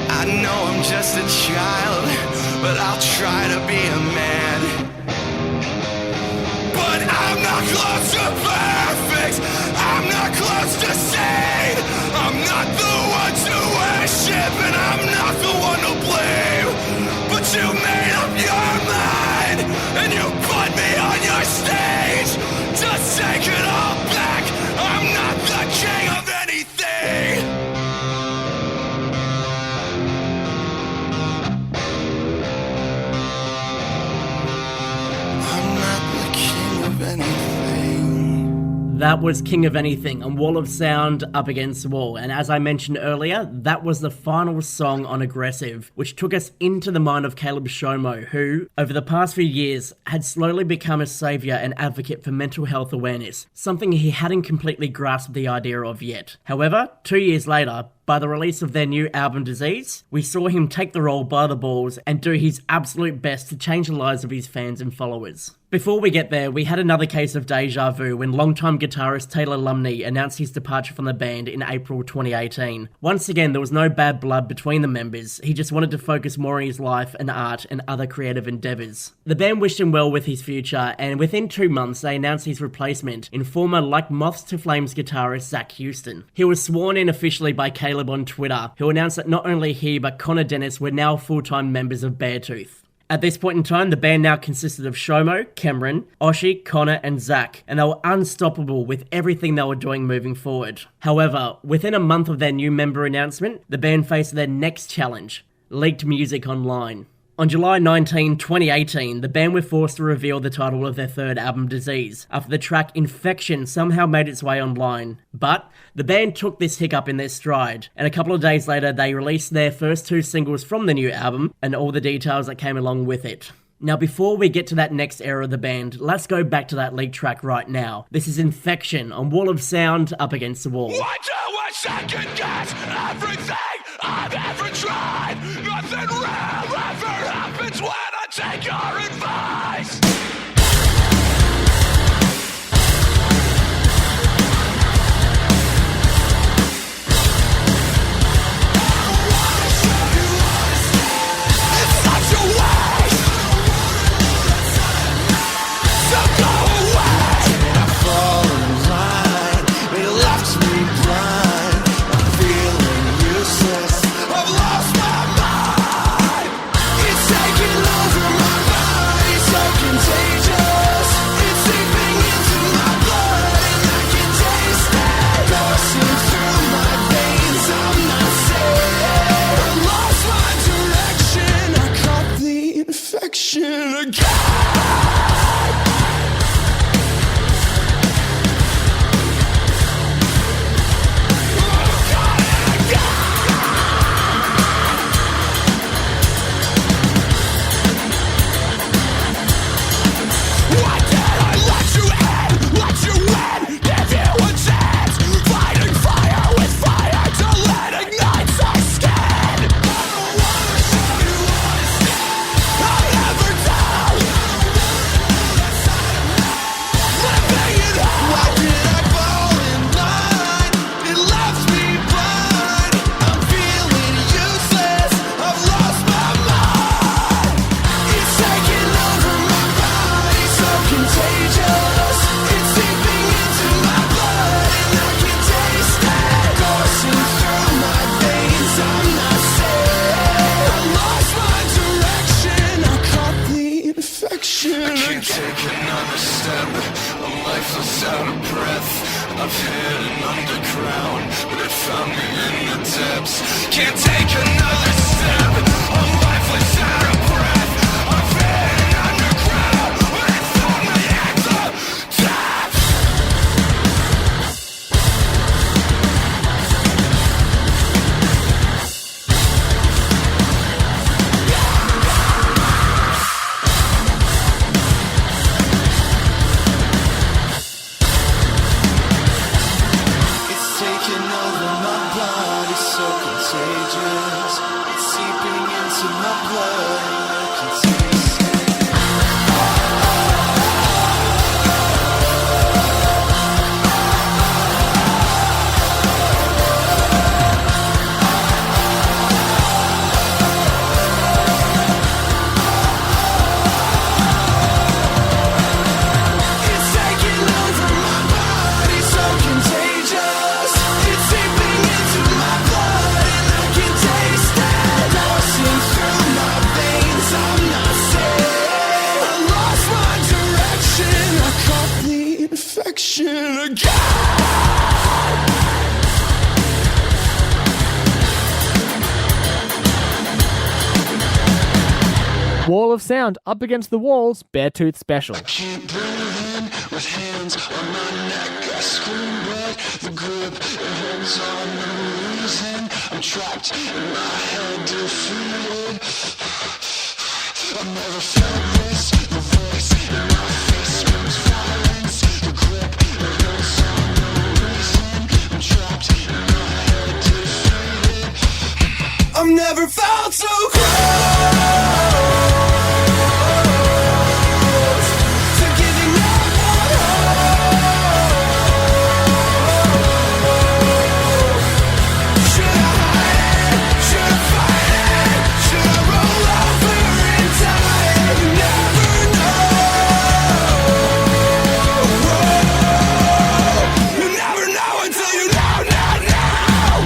I know I'm just a child, but I'll try to be a man. But I'm not close to perfect, I'm not close to sane. I'm not the one to worship and I'm not the one to blame. But you made up your mind and you put me on your stage. Just take it all back, I'm not the king of anything. I'm not the king of anything. That was King of Anything on Wall of Sound Up Against the Wall, and as I mentioned earlier, that was the final song on Aggressive, which took us into the mind of Caleb Shomo, who, over the past few years, had slowly become a saviour and advocate for mental health awareness, something he hadn't completely grasped the idea of yet. However, 2 years later, by the release of their new album Disease, we saw him take the role by the balls and do his absolute best to change the lives of his fans and followers. Before we get there, we had another case of deja vu when longtime guitarist Taylor Lumley announced his departure from the band in April 2018. Once again, there was no bad blood between the members, he just wanted to focus more on his life and art and other creative endeavours. The band wished him well with his future, and within 2 months they announced his replacement in former Like Moths to Flames guitarist Zach Houston. He was sworn in officially by Caleb on Twitter, who announced that not only he but Connor Dennis were now full-time members of Beartooth. At this point in time, the band now consisted of Shomo, Cameron, Oshie, Connor, and Zach, and they were unstoppable with everything they were doing moving forward. However, within a month of their new member announcement, the band faced their next challenge: leaked music online. On July 19, 2018, the band were forced to reveal the title of their third album, Disease, after the track Infection somehow made its way online. But the band took this hiccup in their stride, and a couple of days later they released their first 2 singles from the new album, and all the details that came along with it. Now, before we get to that next era of the band, let's go back to that leaked track right now. This is Infection on Wall of Sound Up Against the Wall. Why do I second guess everything I've ever tried? Nothing real ever happens when I take your advice. It's such a waste. So go away. I've fallen blind. They left me blind. I'm feeling useless. I've lost my mind. It's taking over my body. So I'm lifeless, out of breath. I've hid underground, but it found me in the depths. Can't take another step. I'm lifeless, out of breath. I've hid underground, but it found me in the depths. Taking over my body, so contagious. It's seeping into my blood, and I can taste it. It's taking over my body, so contagious. It's seeping into my blood, and I can taste it. Coursing through my veins, I'm not safe. I lost my direction, I caught the infection again. Wall of Sound up against the walls, Beartooth special. Can't breathe in with hands on my neck. I scream, but the grip it holds on no reason. I'm trapped in my head, defeated. I've never felt this. The voice in my face screams violence. The grip it holds on no reason. I'm trapped in my head, defeated. I've never felt so close to giving up on hope. Should I hide it? Should I fight it? Should I roll over and die? You never know. You never know until you know, now.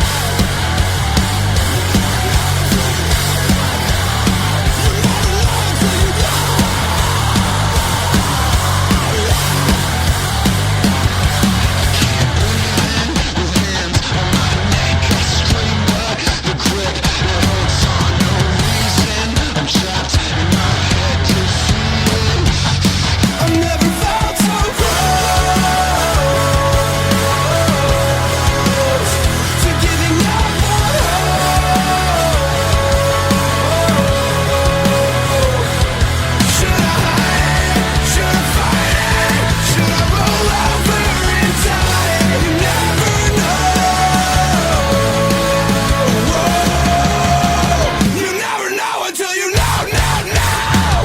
I've never felt so close to giving up on hope. Should I hide it? Should I fight it? Should I roll over and die? You never know. You never know until you know, now.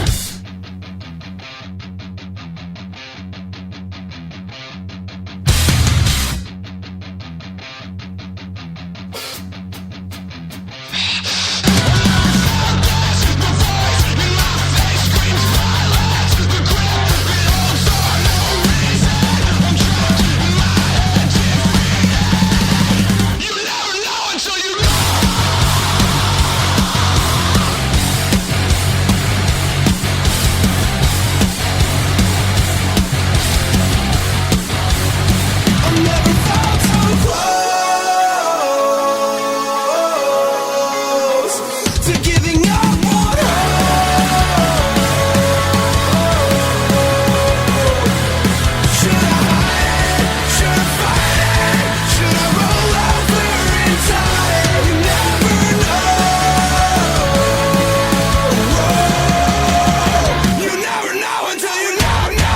You never know until you know. I've never felt so close to giving up on hope. Should I hide it? Should I fight it? Should I roll over and die? You never know. You never know until you know, now.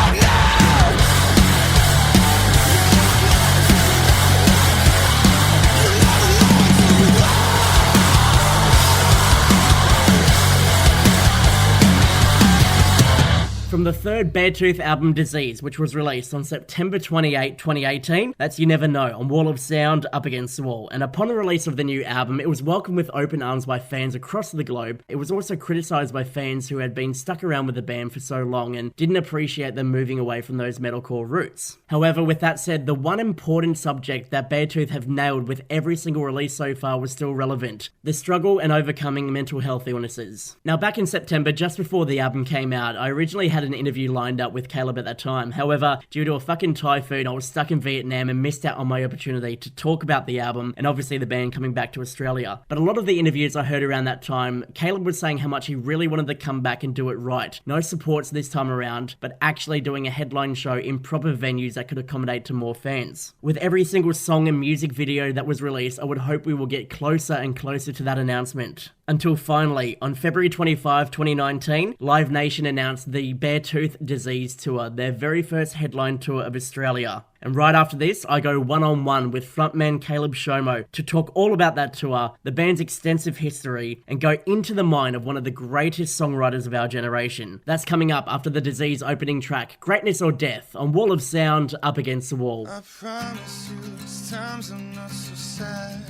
From the third Beartooth album Disease, which was released on September 28, 2018, that's You Never Know on Wall of Sound Up Against the Wall. And upon the release of the new album, it was welcomed with open arms by fans across the globe. It was also criticised by fans who had been stuck around with the band for so long and didn't appreciate them moving away from those metalcore roots. However, with that said, the one important subject that Beartooth have nailed with every single release so far was still relevant: the struggle and overcoming mental health illnesses. Now, back in September, just before the album came out, I originally had an interview lined up with Caleb at that time. However, due to a fucking typhoon, I was stuck in Vietnam and missed out on my opportunity to talk about the album and obviously the band coming back to Australia. But a lot of the interviews I heard around that time, Caleb was saying how much he really wanted to come back and do it right. No supports this time around, but actually doing a headline show in proper venues that could accommodate to more fans. With every single song and music video that was released, I would hope we will get closer and closer to that announcement. Until finally, on February 25, 2019, Live Nation announced the Beartooth Disease Tour, their very first headline tour of Australia. And right after this, I go one-on-one with frontman Caleb Shomo to talk all about that tour, the band's extensive history, and go into the mind of one of the greatest songwriters of our generation. That's coming up after the Disease opening track, Greatness or Death, on Wall of Sound, Up Against the Wall. I promise you, there's times I'm not so sad.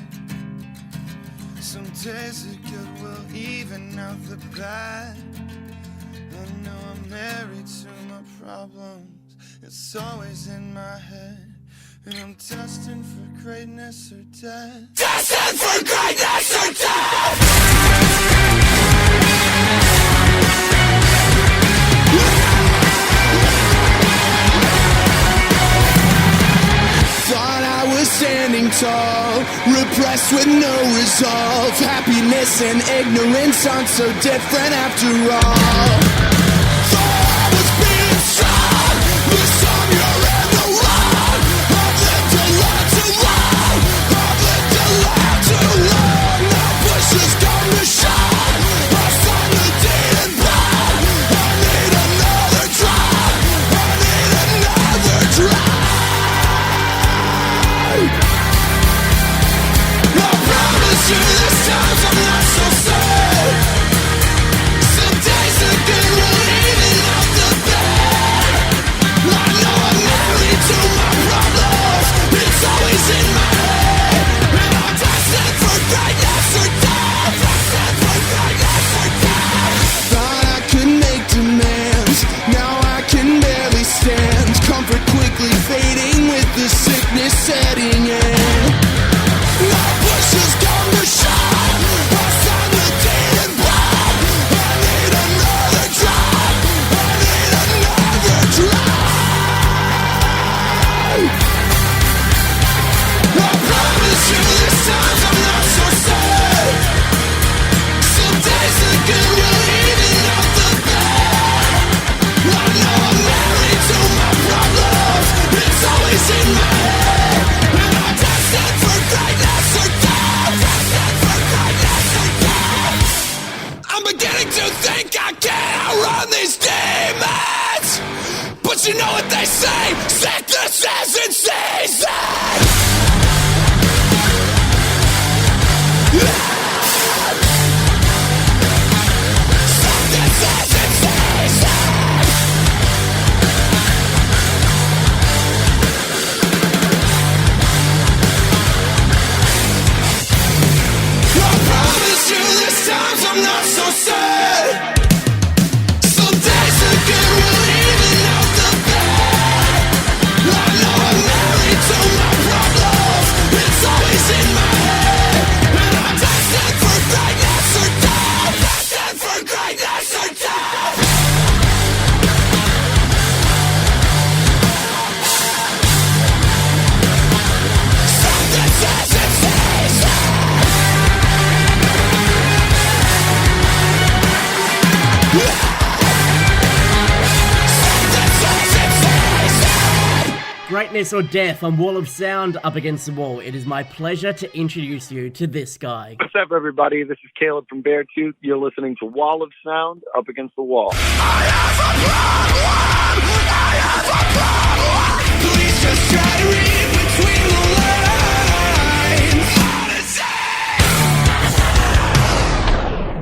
Some days it good will even out the bad. I know I'm married to my problems. It's always in my head. And I'm destined for greatness or death. Destined for greatness or death! Thought I was standing tall, repressed with no resolve. Happiness and ignorance aren't so different after all. Thought I was being strong, but some you're in the wrong. I've lived a lot too long, I've lived a lot too long. Now push has come to shove, I've found the deed and blood. I need another drop, I need another drop. I promise you this time I'm not so sad. Some days are good, we'll even out the bed. I know I'm married to my problems, it's always in my head. And I'm destined for greatness or death. Destined for greatness or death. Thought I could make demands, now I can barely stand. Comfort quickly fading with the sickness setting in. Now push has come to shove, I found the deed and blood. I need another drop, I need another drop. I promise you this time I'm not so sad. Some days are good, we'll even out the bed. I know I'm married to my problems, it's always in my head. And I'm destined for greatness or death. Destined for greatness or death. I'm beginning to think I can't outrun these demons. But you know what they say, sickness is in season. Sickness is in season. I promise you this time I'm not so sad. Some days are good, we'll even out the bed. I know I'm married to my problems, it's always in my head. And I'm destined for greatness or death. Destined for greatness or death. Something says it's easy. Greatness or Death on Wall of Sound, Up Against the Wall. It is my pleasure to introduce you to this guy. What's up, everybody? This is Caleb from Beartooth. You're listening to Wall of Sound, Up Against the Wall. Please just try to read between the lines.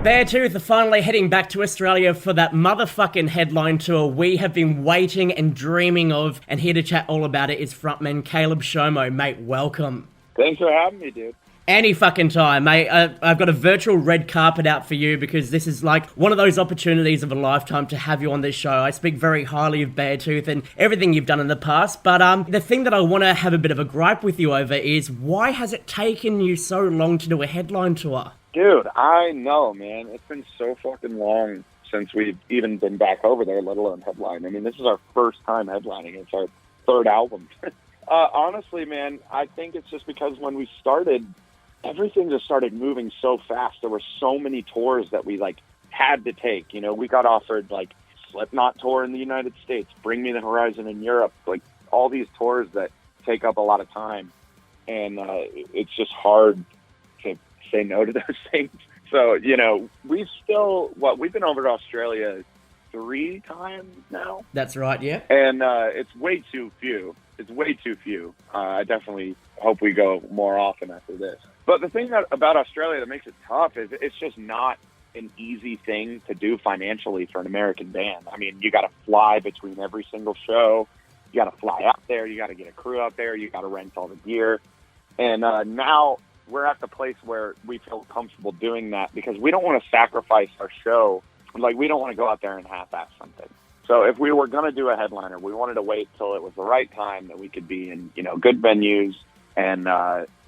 Beartooth are finally heading back to Australia for that motherfucking headline tour we have been waiting and dreaming of, and here to chat all about it is frontman Caleb Shomo. Mate, welcome. Thanks for having me, dude. Any fucking time, mate. I've got a virtual red carpet out for you because this is like one of those opportunities of a lifetime to have you on this show. I speak very highly of Beartooth and everything you've done in the past, but the thing that I want to have a bit of a gripe with you over is why has it taken you so long to do a headline tour? Dude, I know, man. It's been so fucking long since we've even been back over there, let alone headline. I mean, this is our first time headlining. It's our third album. Honestly, man, I think it's just because when we started, everything just started moving so fast. There were so many tours that we, like, had to take. You know, we got offered, like, Slipknot tour in the United States, Bring Me the Horizon in Europe, like, all these tours that take up a lot of time. And it's just hard to say no to those things. So, you know, we've been over to Australia 3 times now. That's right, yeah. And it's way too few. It's way too few. I definitely hope we go more often after this. But the thing about Australia that makes it tough is it's just not an easy thing to do financially for an American band. I mean, you got to fly between every single show. You got to fly out there. You got to get a crew out there. You got to rent all the gear. And now we're at the place where we feel comfortable doing that because we don't want to sacrifice our show. Like, we don't want to go out there and half-ass something. So if we were going to do a headliner, we wanted to wait till it was the right time that we could be in, you know, good venues and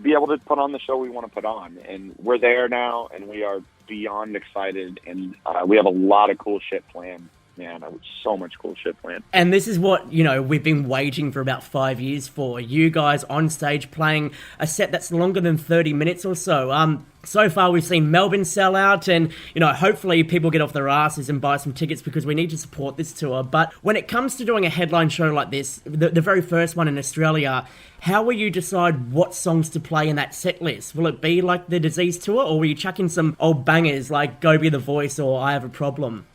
be able to put on the show we want to put on. And we're there now, and we are beyond excited, and we have a lot of cool shit planned. Man, so much cool shit planned. And this is what, you know, we've been waiting for about 5 years for. You guys on stage playing a set that's longer than 30 minutes or so. So far we've seen Melbourne sell out and, you know, hopefully people get off their asses and buy some tickets because we need to support this tour. But when it comes to doing a headline show like this, the very first one in Australia, how will you decide what songs to play in that set list? Will it be like the Disease tour, or will you chuck in some old bangers like Go Be the Voice or I Have a Problem?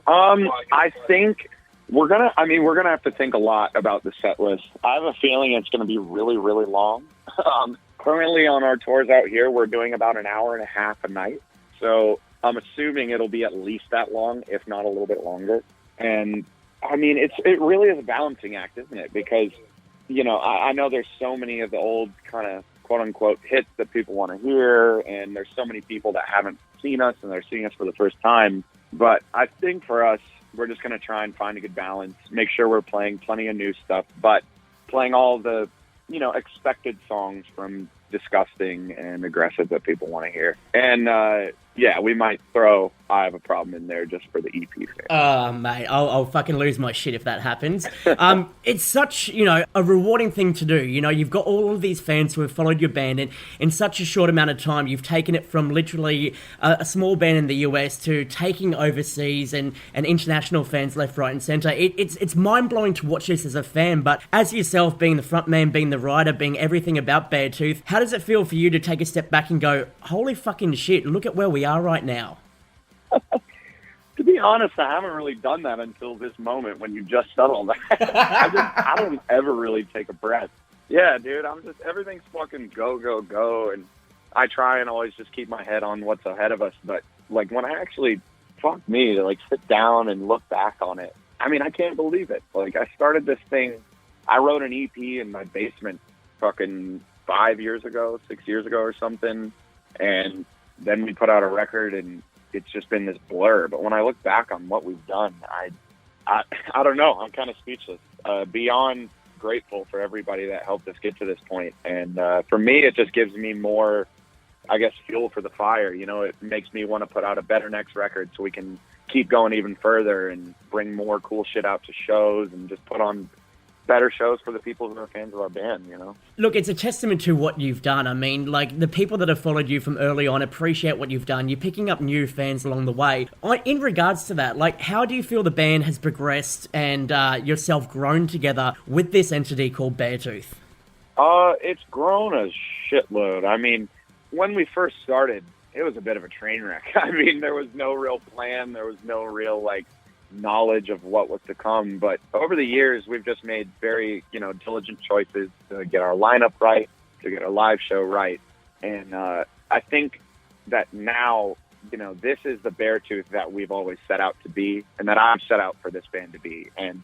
I think we're gonna have to think a lot about the set list. I have a feeling it's gonna be really, really long. Currently on our tours out here, we're doing about an hour and a half a night. So I'm assuming it'll be at least that long, if not a little bit longer. And I mean, it really is a balancing act, isn't it? Because, you know, I know there's so many of the old kind of quote unquote hits that people want to hear. And there's so many people that haven't seen us and they're seeing us for the first time. But I think for us, we're just going to try and find a good balance, make sure we're playing plenty of new stuff, but playing all the, you know, expected songs from Disgusting and Aggressive that people want to hear. And, yeah, we might throw I Have a Problem in there just for the EP thing. Oh, mate, I'll fucking lose my shit if that happens. It's such, you know, a rewarding thing to do. You know, you've got all of these fans who have followed your band, and in such a short amount of time, you've taken it from literally a small band in the US to taking overseas and international fans left, right, and centre. It's mind-blowing to watch this as a fan, but as yourself, being the frontman, being the writer, being everything about Beartooth, how does it feel for you to take a step back and go, holy fucking shit, look at where we are right now? To be honest, I haven't really done that until this moment when you just said all that. I don't ever really take a breath. Yeah, dude, everything's fucking go, go, go. And I try and always just keep my head on what's ahead of us. But, like, when I actually, fuck me, to, like, sit down and look back on it, I mean, I can't believe it. Like, I started this thing, I wrote an EP in my basement fucking 6 years ago or something. And then we put out a record, and it's just been this blur. But when I look back on what we've done, I don't know. I'm kind of speechless. Beyond grateful for everybody that helped us get to this point. And for me, it just gives me more, I guess, fuel for the fire. You know, it makes me want to put out a better next record so we can keep going even further and bring more cool shit out to shows and just put on better shows for the people who are fans of our band, you know? Look, it's a testament to what you've done. I mean, like, the people that have followed you from early on appreciate what you've done. You're picking up new fans along the way. In regards to that, like, how do you feel the band has progressed and yourself grown together with this entity called Beartooth? It's grown a shitload. I mean, when we first started, it was a bit of a train wreck. I mean, there was no real plan. There was no real, like, knowledge of what was to come. But over the years, we've just made very, you know, diligent choices to get our lineup right, to get our live show right. And I think that now, you know, this is the Beartooth that we've always set out to be and that I've set out for this band to be. And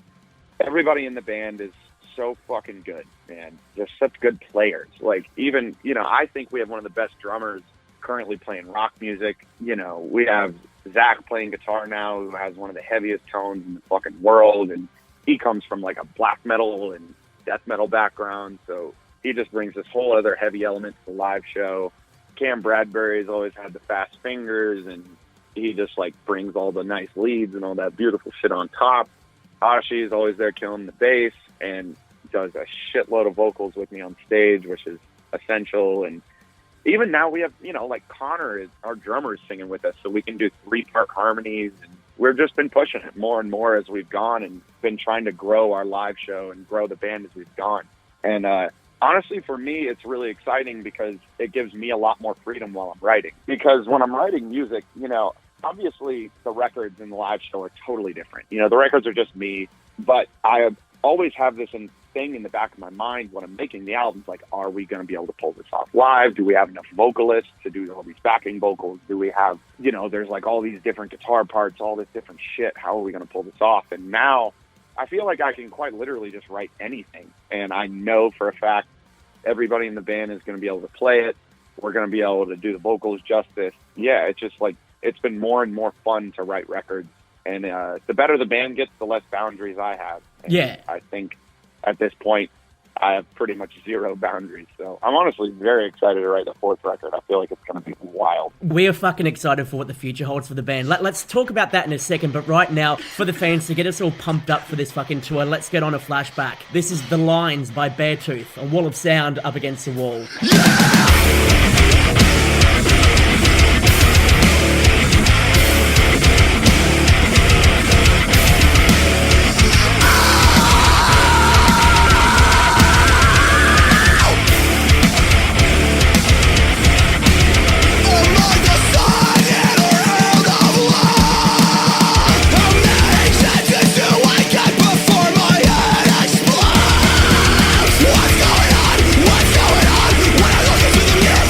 everybody in the band is so fucking good, man. They're such good players. Like, even, you know, I think we have one of the best drummers currently playing rock music. You know, we have Zach playing guitar now, who has one of the heaviest tones in the fucking world, and he comes from like a black metal and death metal background, so he just brings this whole other heavy element to the live show. Cam Bradbury's always had the fast fingers, and he just like brings all the nice leads and all that beautiful shit on top. Ashi is always there killing the bass and does a shitload of vocals with me on stage, which is essential. And even now we have, like Connor is our drummer singing with us, so we can do 3-part harmonies. And we've just been pushing it more and more as we've gone, and been trying to grow our live show and grow the band as we've gone. And honestly, for me, it's really exciting because it gives me a lot more freedom while I'm writing. Because when I'm writing music, obviously the records and the live show are totally different. The records are just me, but I always have this thing in the back of my mind when I'm making the albums, like, are we going to be able to pull this off live? Do we have enough vocalists to do all these backing vocals? Do we have, there's like all these different guitar parts, all this different shit. How are we going to pull this off? And now I feel like I can quite literally just write anything. And I know for a fact everybody in the band is going to be able to play it. We're going to be able to do the vocals justice. Yeah, it's just like, it's been more and more fun to write records. And the better the band gets, the less boundaries I have. And yeah. I think at this point, I have pretty much zero boundaries. So I'm honestly very excited to write the 4th record. I feel like it's going to be wild. We are fucking excited for what the future holds for the band. Let's talk about that in a second, but right now, for the fans, to get us all pumped up for this fucking tour, let's get on a flashback. This is The Lines by Beartooth, a Wall of Sound up against the wall. What's going on? When I look into the mirror,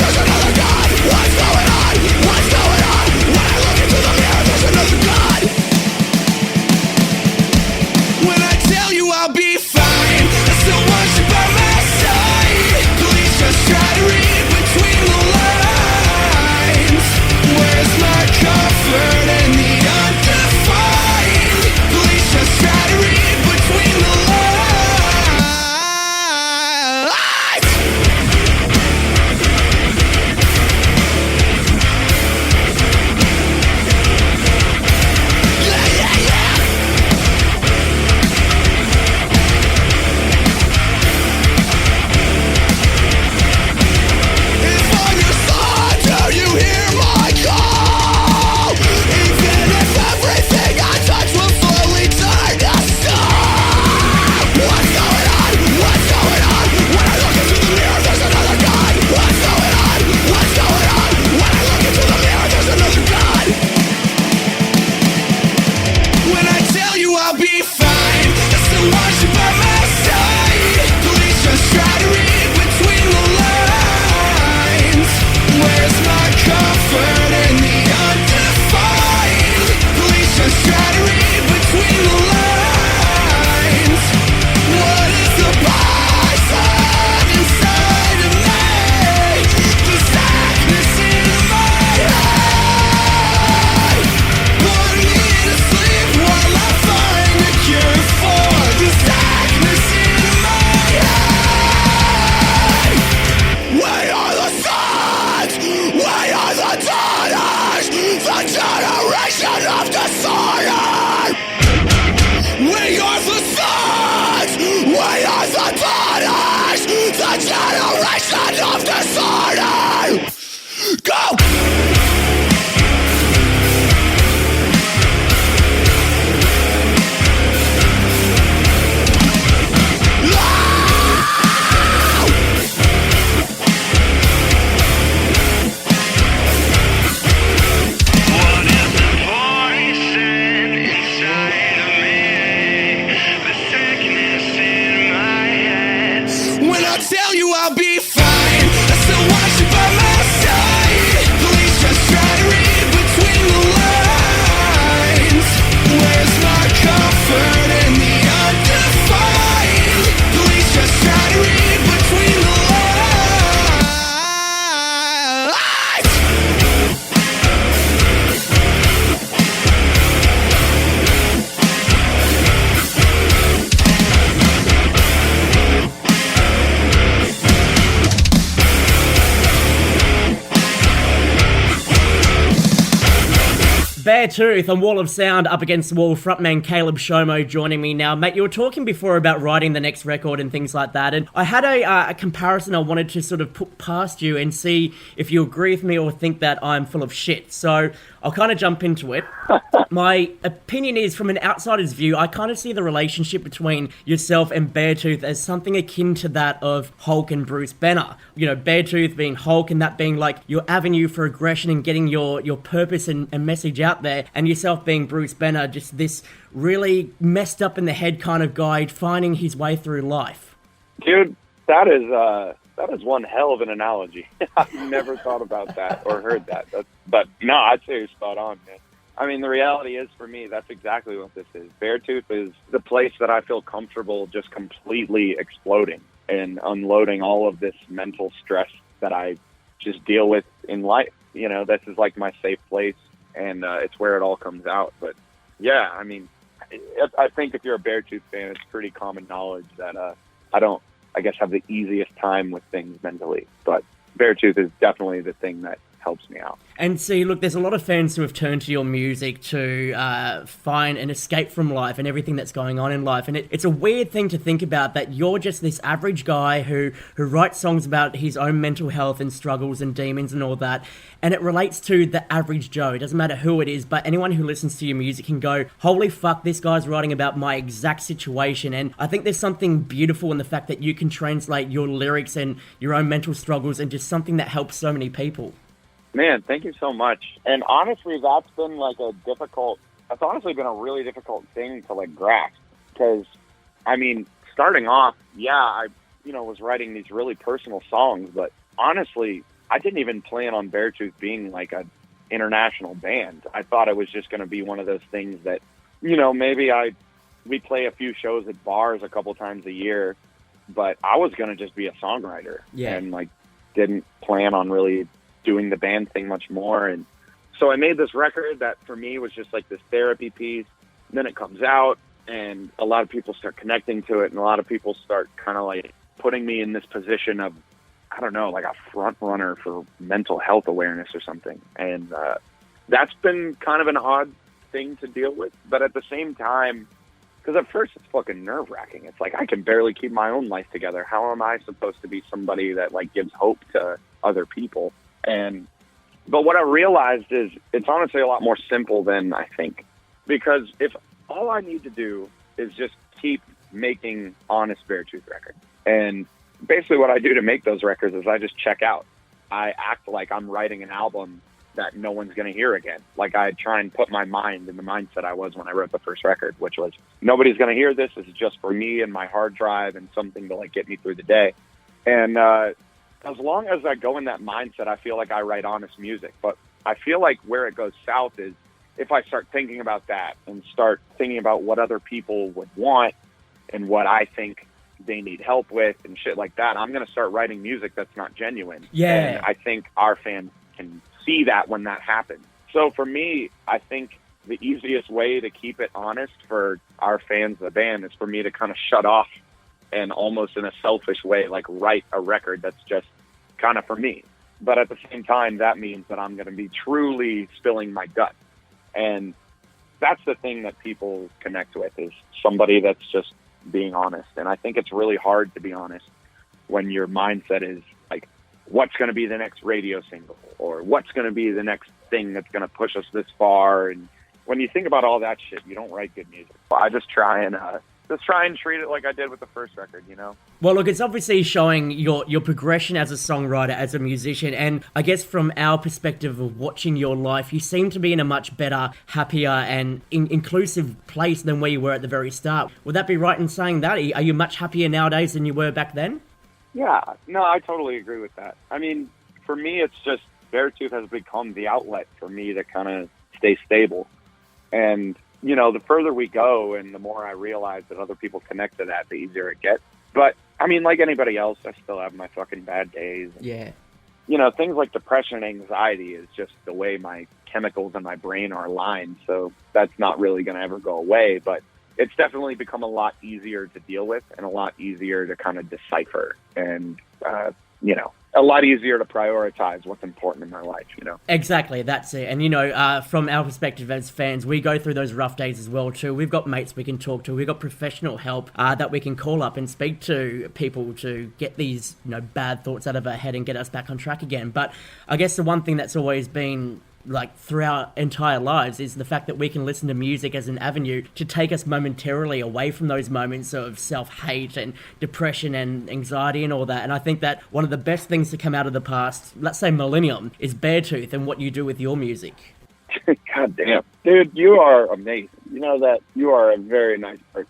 Beartooth on Wall of Sound, up against the wall, frontman Caleb Shomo joining me now. Mate, you were talking before about writing the next record and things like that, and I had a comparison I wanted to sort of put past you and see if you agree with me or think that I'm full of shit. So I'll kind of jump into it. My opinion is, from an outsider's view, I kind of see the relationship between yourself and Beartooth as something akin to that of Hulk and Bruce Banner. You know, Beartooth being Hulk and that being like your avenue for aggression and getting your purpose and message out there, and yourself being Bruce Banner, just this really messed up in the head kind of guy finding his way through life. Dude, that is one hell of an analogy. I've never thought about that or heard that. But no, I'd say you're spot on, man. I mean, the reality is, for me, that's exactly what this is. Beartooth is the place that I feel comfortable just completely exploding and unloading all of this mental stress that I just deal with in life. You know, this is like my safe place, and it's where it all comes out. But yeah, I mean, I think if you're a Beartooth fan, it's pretty common knowledge that I don't, I guess, have the easiest time with things mentally. But Beartooth is definitely the thing that helps me out. And see, look, there's a lot of fans who have turned to your music to find an escape from life and everything that's going on in life. And it's a weird thing to think about, that you're just this average guy who writes songs about his own mental health and struggles and demons and all that. And it relates to the average Joe. It doesn't matter who it is, but anyone who listens to your music can go, holy fuck, this guy's writing about my exact situation. And I think there's something beautiful in the fact that you can translate your lyrics and your own mental struggles into something that helps so many people. Man, thank you so much. And honestly, that's been that's honestly been a really difficult thing to like grasp. Because, I mean, starting off, yeah, I, was writing these really personal songs, but honestly, I didn't even plan on Beartooth being like an international band. I thought it was just going to be one of those things that, maybe we play a few shows at bars a couple times a year, but I was going to just be a songwriter. Yeah. And like, didn't plan on really doing the band thing much more. And so I made this record that for me was just like this therapy piece. And then it comes out and a lot of people start connecting to it, and a lot of people start kind of like putting me in this position of, I don't know, like a front runner for mental health awareness or something. And that's been kind of an odd thing to deal with. But at the same time, because at first it's fucking nerve-wracking. It's like, I can barely keep my own life together. How am I supposed to be somebody that like gives hope to other people? But what I realized is it's honestly a lot more simple than I think. Because if all I need to do is just keep making honest Beartooth records, and basically what I do to make those records is I just check out. I act like I'm writing an album that no one's going to hear again. Like, I try and put my mind in the mindset I was when I wrote the first record, which was, nobody's going to hear this. This is just for me and my hard drive and something to like get me through the day. And as long as I go in that mindset, I feel like I write honest music. But I feel like where it goes south is if I start thinking about that and start thinking about what other people would want and what I think they need help with and shit like that, I'm going to start writing music that's not genuine. Yeah. And I think our fans can see that when that happens. So for me, I think the easiest way to keep it honest for our fans, the band, is for me to kind of shut off and almost in a selfish way, like write a record that's just kind of for me. But at the same time, that means that I'm going to be truly spilling my gut. And that's the thing that people connect with, is somebody that's just being honest. And I think it's really hard to be honest when your mindset is like, what's going to be the next radio single, or what's going to be the next thing that's going to push us this far. And when you think about all that shit, you don't write good music. I just try and treat it like I did with the first record, Well, look, it's obviously showing your progression as a songwriter, as a musician, and I guess from our perspective of watching your life, you seem to be in a much better, happier, and inclusive place than where you were at the very start. Would that be right in saying that? Are you much happier nowadays than you were back then? Yeah, no, I totally agree with that. I mean, for me, it's just Beartooth has become the outlet for me to kind of stay stable. And the further we go and the more I realize that other people connect to that, the easier it gets. But, I mean, like anybody else, I still have my fucking bad days. Yeah. Things like depression and anxiety is just the way my chemicals in my brain are aligned. So that's not really going to ever go away. But it's definitely become a lot easier to deal with and a lot easier to kind of decipher. And, a lot easier to prioritize what's important in my life, you know? Exactly, that's it. And, you know, from our perspective as fans, we go through those rough days as well, too. We've got mates we can talk to. We've got professional help that we can call up and speak to people to get these, you know, bad thoughts out of our head and get us back on track again. But I guess the one thing that's always been like through our entire lives is the fact that we can listen to music as an avenue to take us momentarily away from those moments of self-hate and depression and anxiety and all that. And I think that one of the best things to come out of the past, let's say millennium, is Beartooth and what you do with your music. God damn. Dude, you are amazing. You know that you are a very nice person.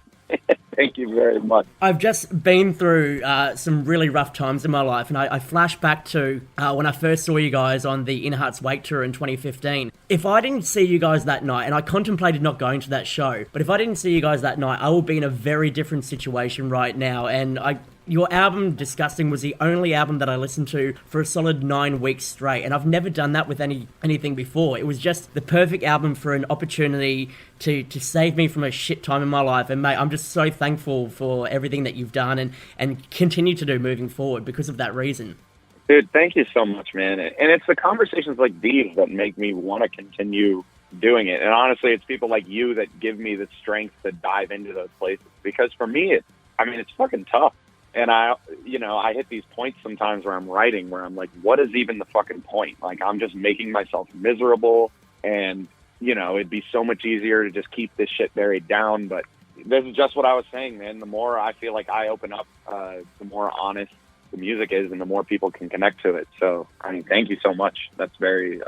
Thank you very much. I've just been through some really rough times in my life, and I flash back to when I first saw you guys on the In Heart's Wake tour in 2015. If I didn't see you guys that night, and I contemplated not going to that show, but if I didn't see you guys that night, I would be in a very different situation right now, and your album, Disgusting, was the only album that I listened to for a solid 9 weeks straight, and I've never done that with anything before. It was just the perfect album for an opportunity to save me from a shit time in my life, and mate, I'm just so thankful for everything that you've done and continue to do moving forward because of that reason. Dude, thank you so much, man. And it's the conversations like these that make me want to continue doing it. And honestly, it's people like you that give me the strength to dive into those places, because for me, it's fucking tough. And I hit these points sometimes where I'm writing where I'm like, what is even the fucking point? Like, I'm just making myself miserable, and, you know, it'd be so much easier to just keep this shit buried down. But this is just what I was saying, man. The more I feel like I open up, the more honest the music is and the more people can connect to it. So, I mean, thank you so much. That's very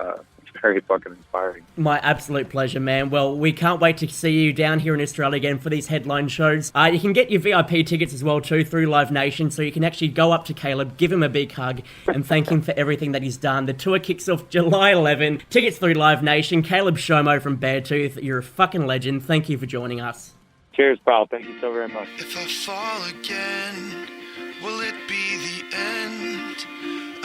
fucking inspiring. My absolute pleasure, man. Well, we can't wait to see you down here in Australia again for these headline shows. You can get your VIP tickets as well too through Live Nation, so you can actually go up to Caleb, give him a big hug, and thank him for everything that he's done. The tour kicks off July 11. Tickets through Live Nation. Caleb Shomo from Beartooth, you're a fucking legend. Thank you for joining us. Cheers, pal. Thank you so very much. If I fall again, will it be the end?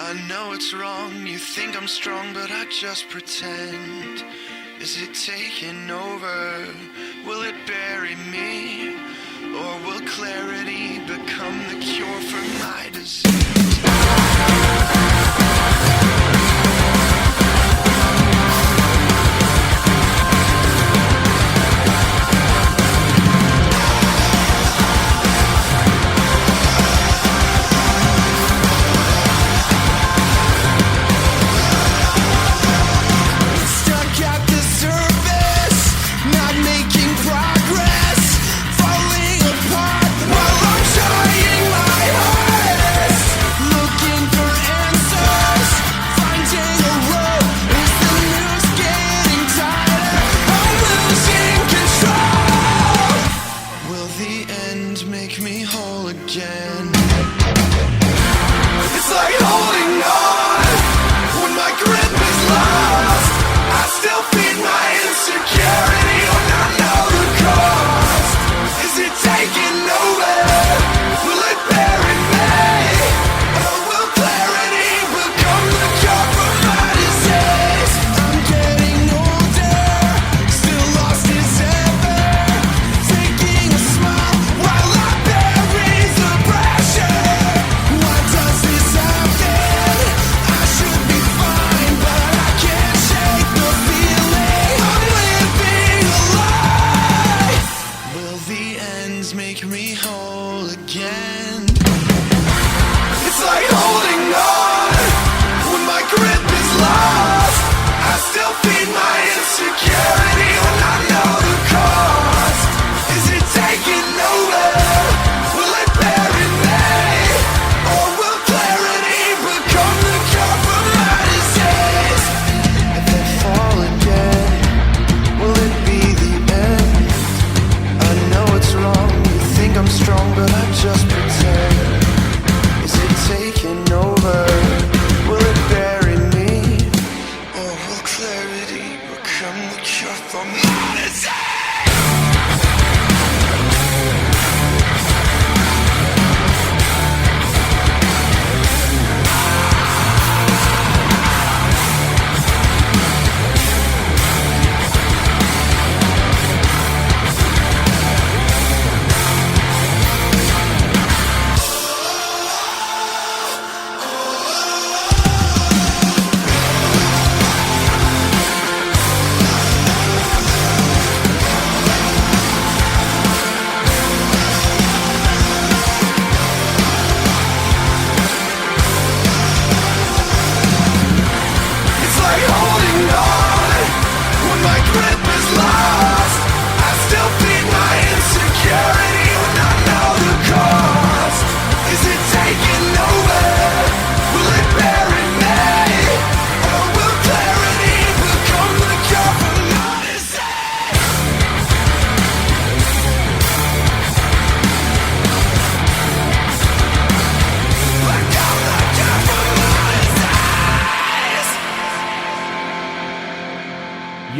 I know it's wrong, you think I'm strong, but I just pretend. Is it taking over? Will it bury me? Or will clarity become the cure for my disease? Stuck at the surface, not making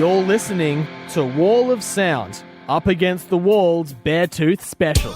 You're listening to Wall of Sound, Up Against the Wall's Beartooth special.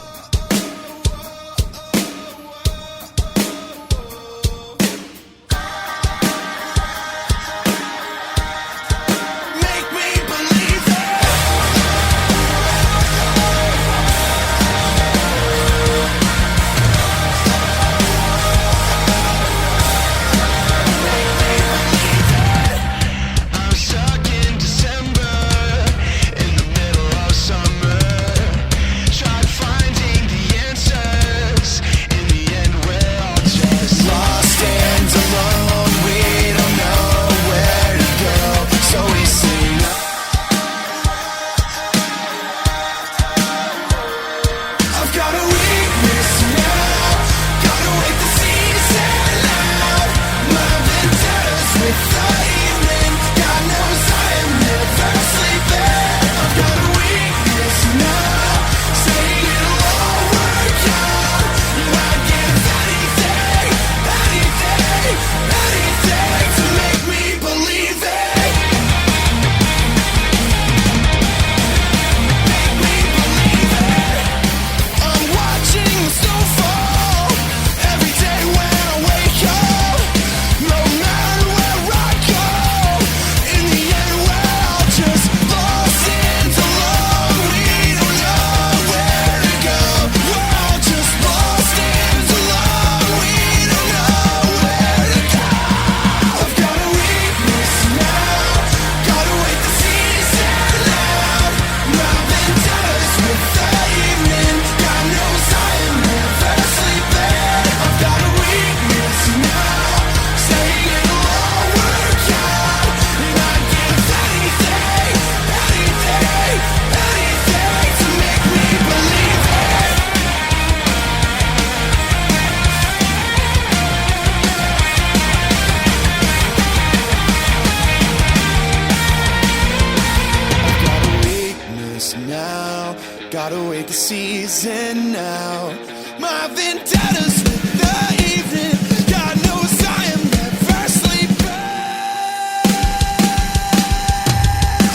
Gotta wait the season now. My vendettas with the evening. God knows I am never sleeping.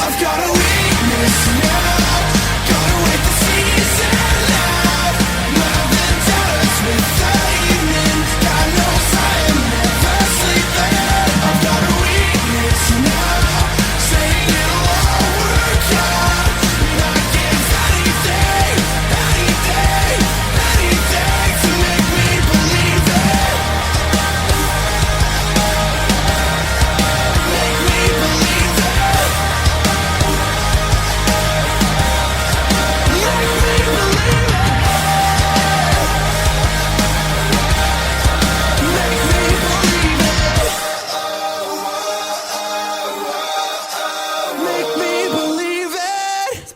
I've got a weakness now. Gotta wait the season out. My vendettas with the evening. God knows I am never sleeping. I've got a weakness now. Saying it'll all work out.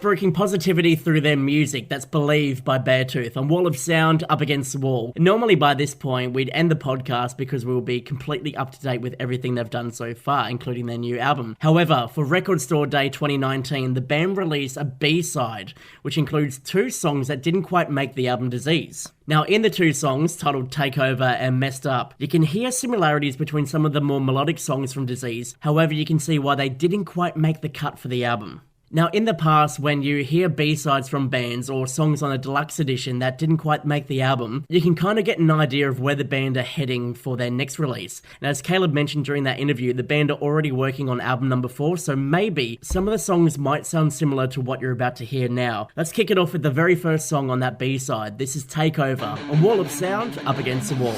Spruiking positivity through their music, that's Believe by Beartooth on Wall of Sound, Up Against the Wall. Normally by this point we'd end the podcast because we will be completely up to date with everything they've done so far, including their new album. However, for Record Store Day 2019, the band released a B-side, which includes 2 songs that didn't quite make the album Disease. Now, in the 2 songs, titled Takeover and Messed Up, you can hear similarities between some of the more melodic songs from Disease. However, you can see why they didn't quite make the cut for the album. Now, in the past, when you hear B-sides from bands or songs on a deluxe edition that didn't quite make the album, you can kind of get an idea of where the band are heading for their next release. And as Caleb mentioned during that interview, the band are already working on album number 4, so maybe some of the songs might sound similar to what you're about to hear now. Let's kick it off with the very first song on that B-side. This is Takeover on Wall of Sound, Up Against the Wall.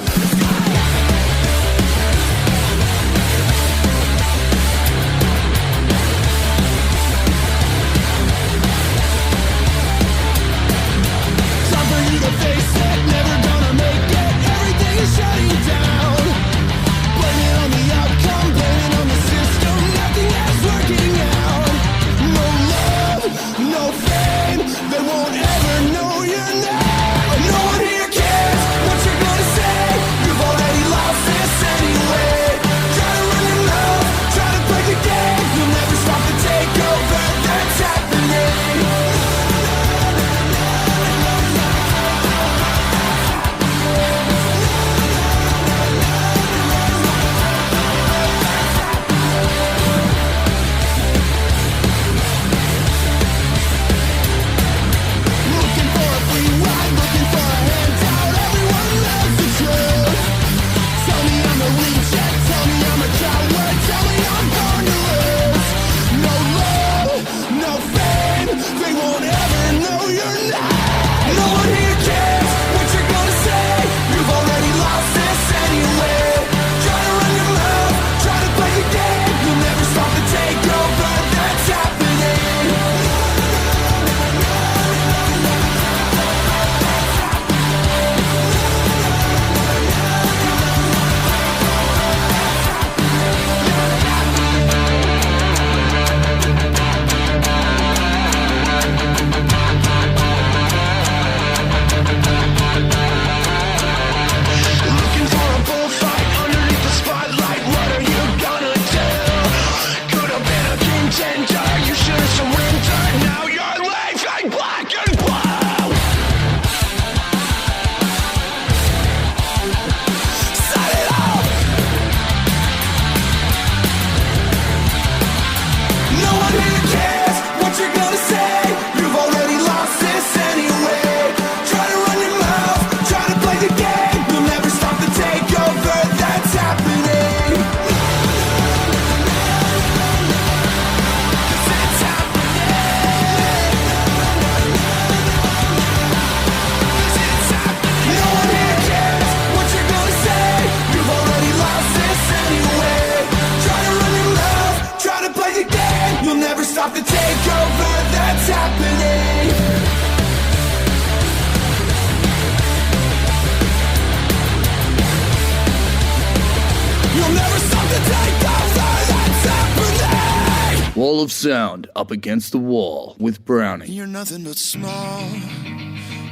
Wall of Sound Up Against the Wall with Browny. You're nothing but small.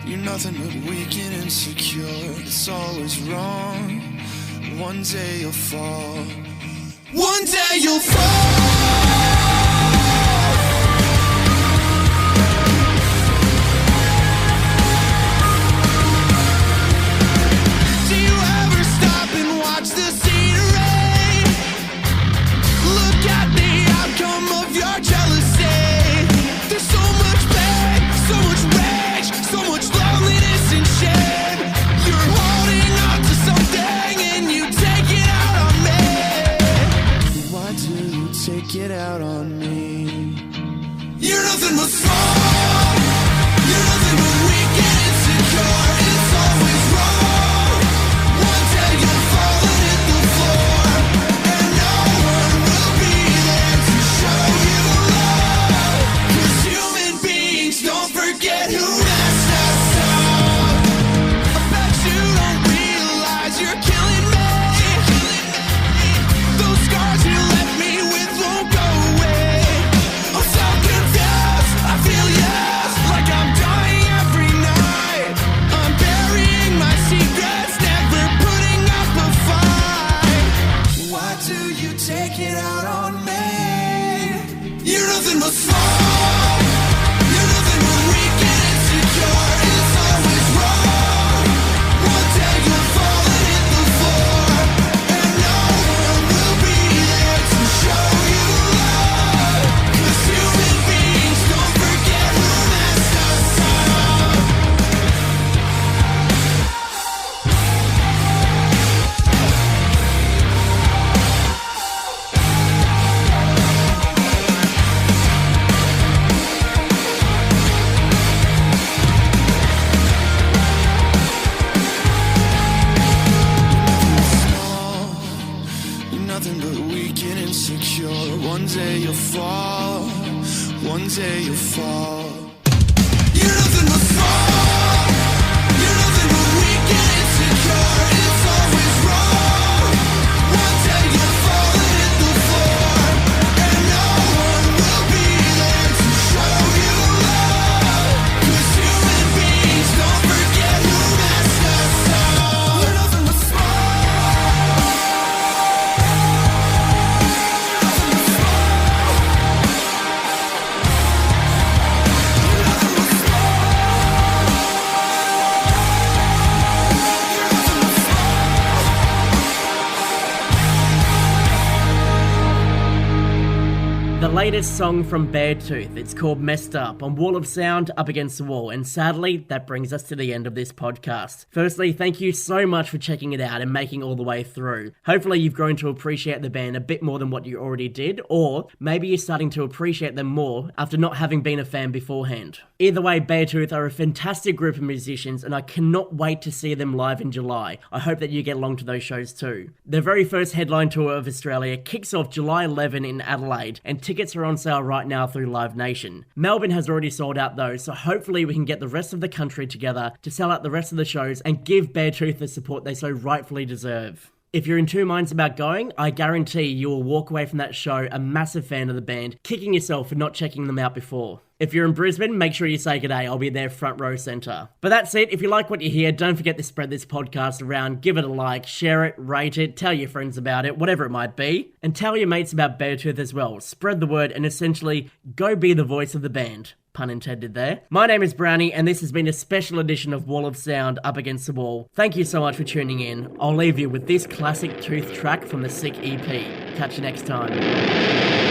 You're nothing but weak and insecure. It's always wrong. One day you'll fall. One day you'll fall. Do you ever stop and watch the scenery? Look at the outcome of your jealousy. There's so much pain, so much rage, so much loneliness and shame. You're holding on to something and you take it out on me. Why do you take it out on me? You're nothing but small. You're nothing but weak and insecure. It's always wrong. One day you'll fall and hit the floor, and no one will be there to show you love. 'Cause human beings don't forget who messed us up. I bet you don't realize you're killing me. Those scars you left me with won't go away. I'm so confused, I feel yes, like I'm dying every night. I'm burying my secrets, never putting up a fight. Why do you take it out on me? You're nothing but small. You're nothing but weak and insecure. It's always wrong. One day you'll fall and hit the floor, and no one will be there to show you love. 'Cause human beings don't forget who messed us up. You're nothing but weak and insecure. One day you'll fall. One day you'll fall. You're nothing but small. You're nothing but weak and insecure. It's always wrong. One day you'll fall and hit the floor, and no one will be there to show you love. 'Cause human beings don't forget who messed us up. You're nothing but small. Nothing but small. You're nothing but small. You're nothing but small. The latest song from Beartooth, it's called Messed Up, on Wall of Sound Up Against the Wall, and sadly, that brings us to the end of this podcast. Firstly, thank you so much for checking it out and making all the way through. Hopefully you've grown to appreciate the band a bit more than what you already did, or maybe you're starting to appreciate them more after not having been a fan beforehand. Either way, Beartooth are a fantastic group of musicians, and I cannot wait to see them live in July. I hope that you get along to those shows too. Their very first headline tour of Australia kicks off July 11 in Adelaide, and tickets are on sale right now through Live Nation. Melbourne has already sold out though, so hopefully we can get the rest of the country together to sell out the rest of the shows and give Beartooth the support they so rightfully deserve. If you're in two minds about going, I guarantee you will walk away from that show a massive fan of the band, kicking yourself for not checking them out before. If you're in Brisbane, make sure you say good day. I'll be there front row centre. But that's it. If you like what you hear, don't forget to spread this podcast around. Give it a like, share it, rate it, tell your friends about it, whatever it might be. And tell your mates about Beartooth as well. Spread the word and essentially go be the voice of the band. Pun intended there. My name is Browny, and this has been a special edition of Wall of Sound Up Against the Wall. Thank you so much for tuning in. I'll leave you with this classic Tooth track from the Sick EP. Catch you next time.